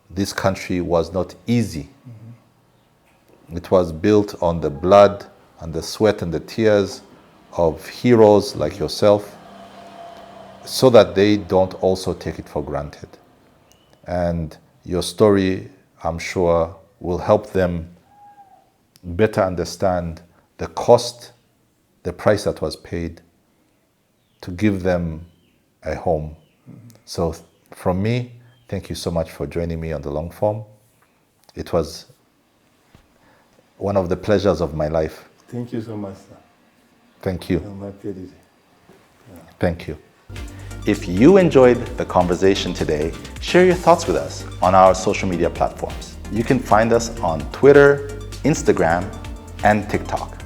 this country was not easy. It was built on the blood and the sweat and the tears of heroes like yourself, so that they don't also take it for granted. And your story, I'm sure, will help them better understand the cost, the price that was paid to give them a home. So from me, thank you so much for joining me on the long form. It was one of the pleasures of my life. Thank you so much, sir. Thank you. My pleasure. Thank you. If you enjoyed the conversation today, share your thoughts with us on our social media platforms. You can find us on Twitter, Instagram, and TikTok.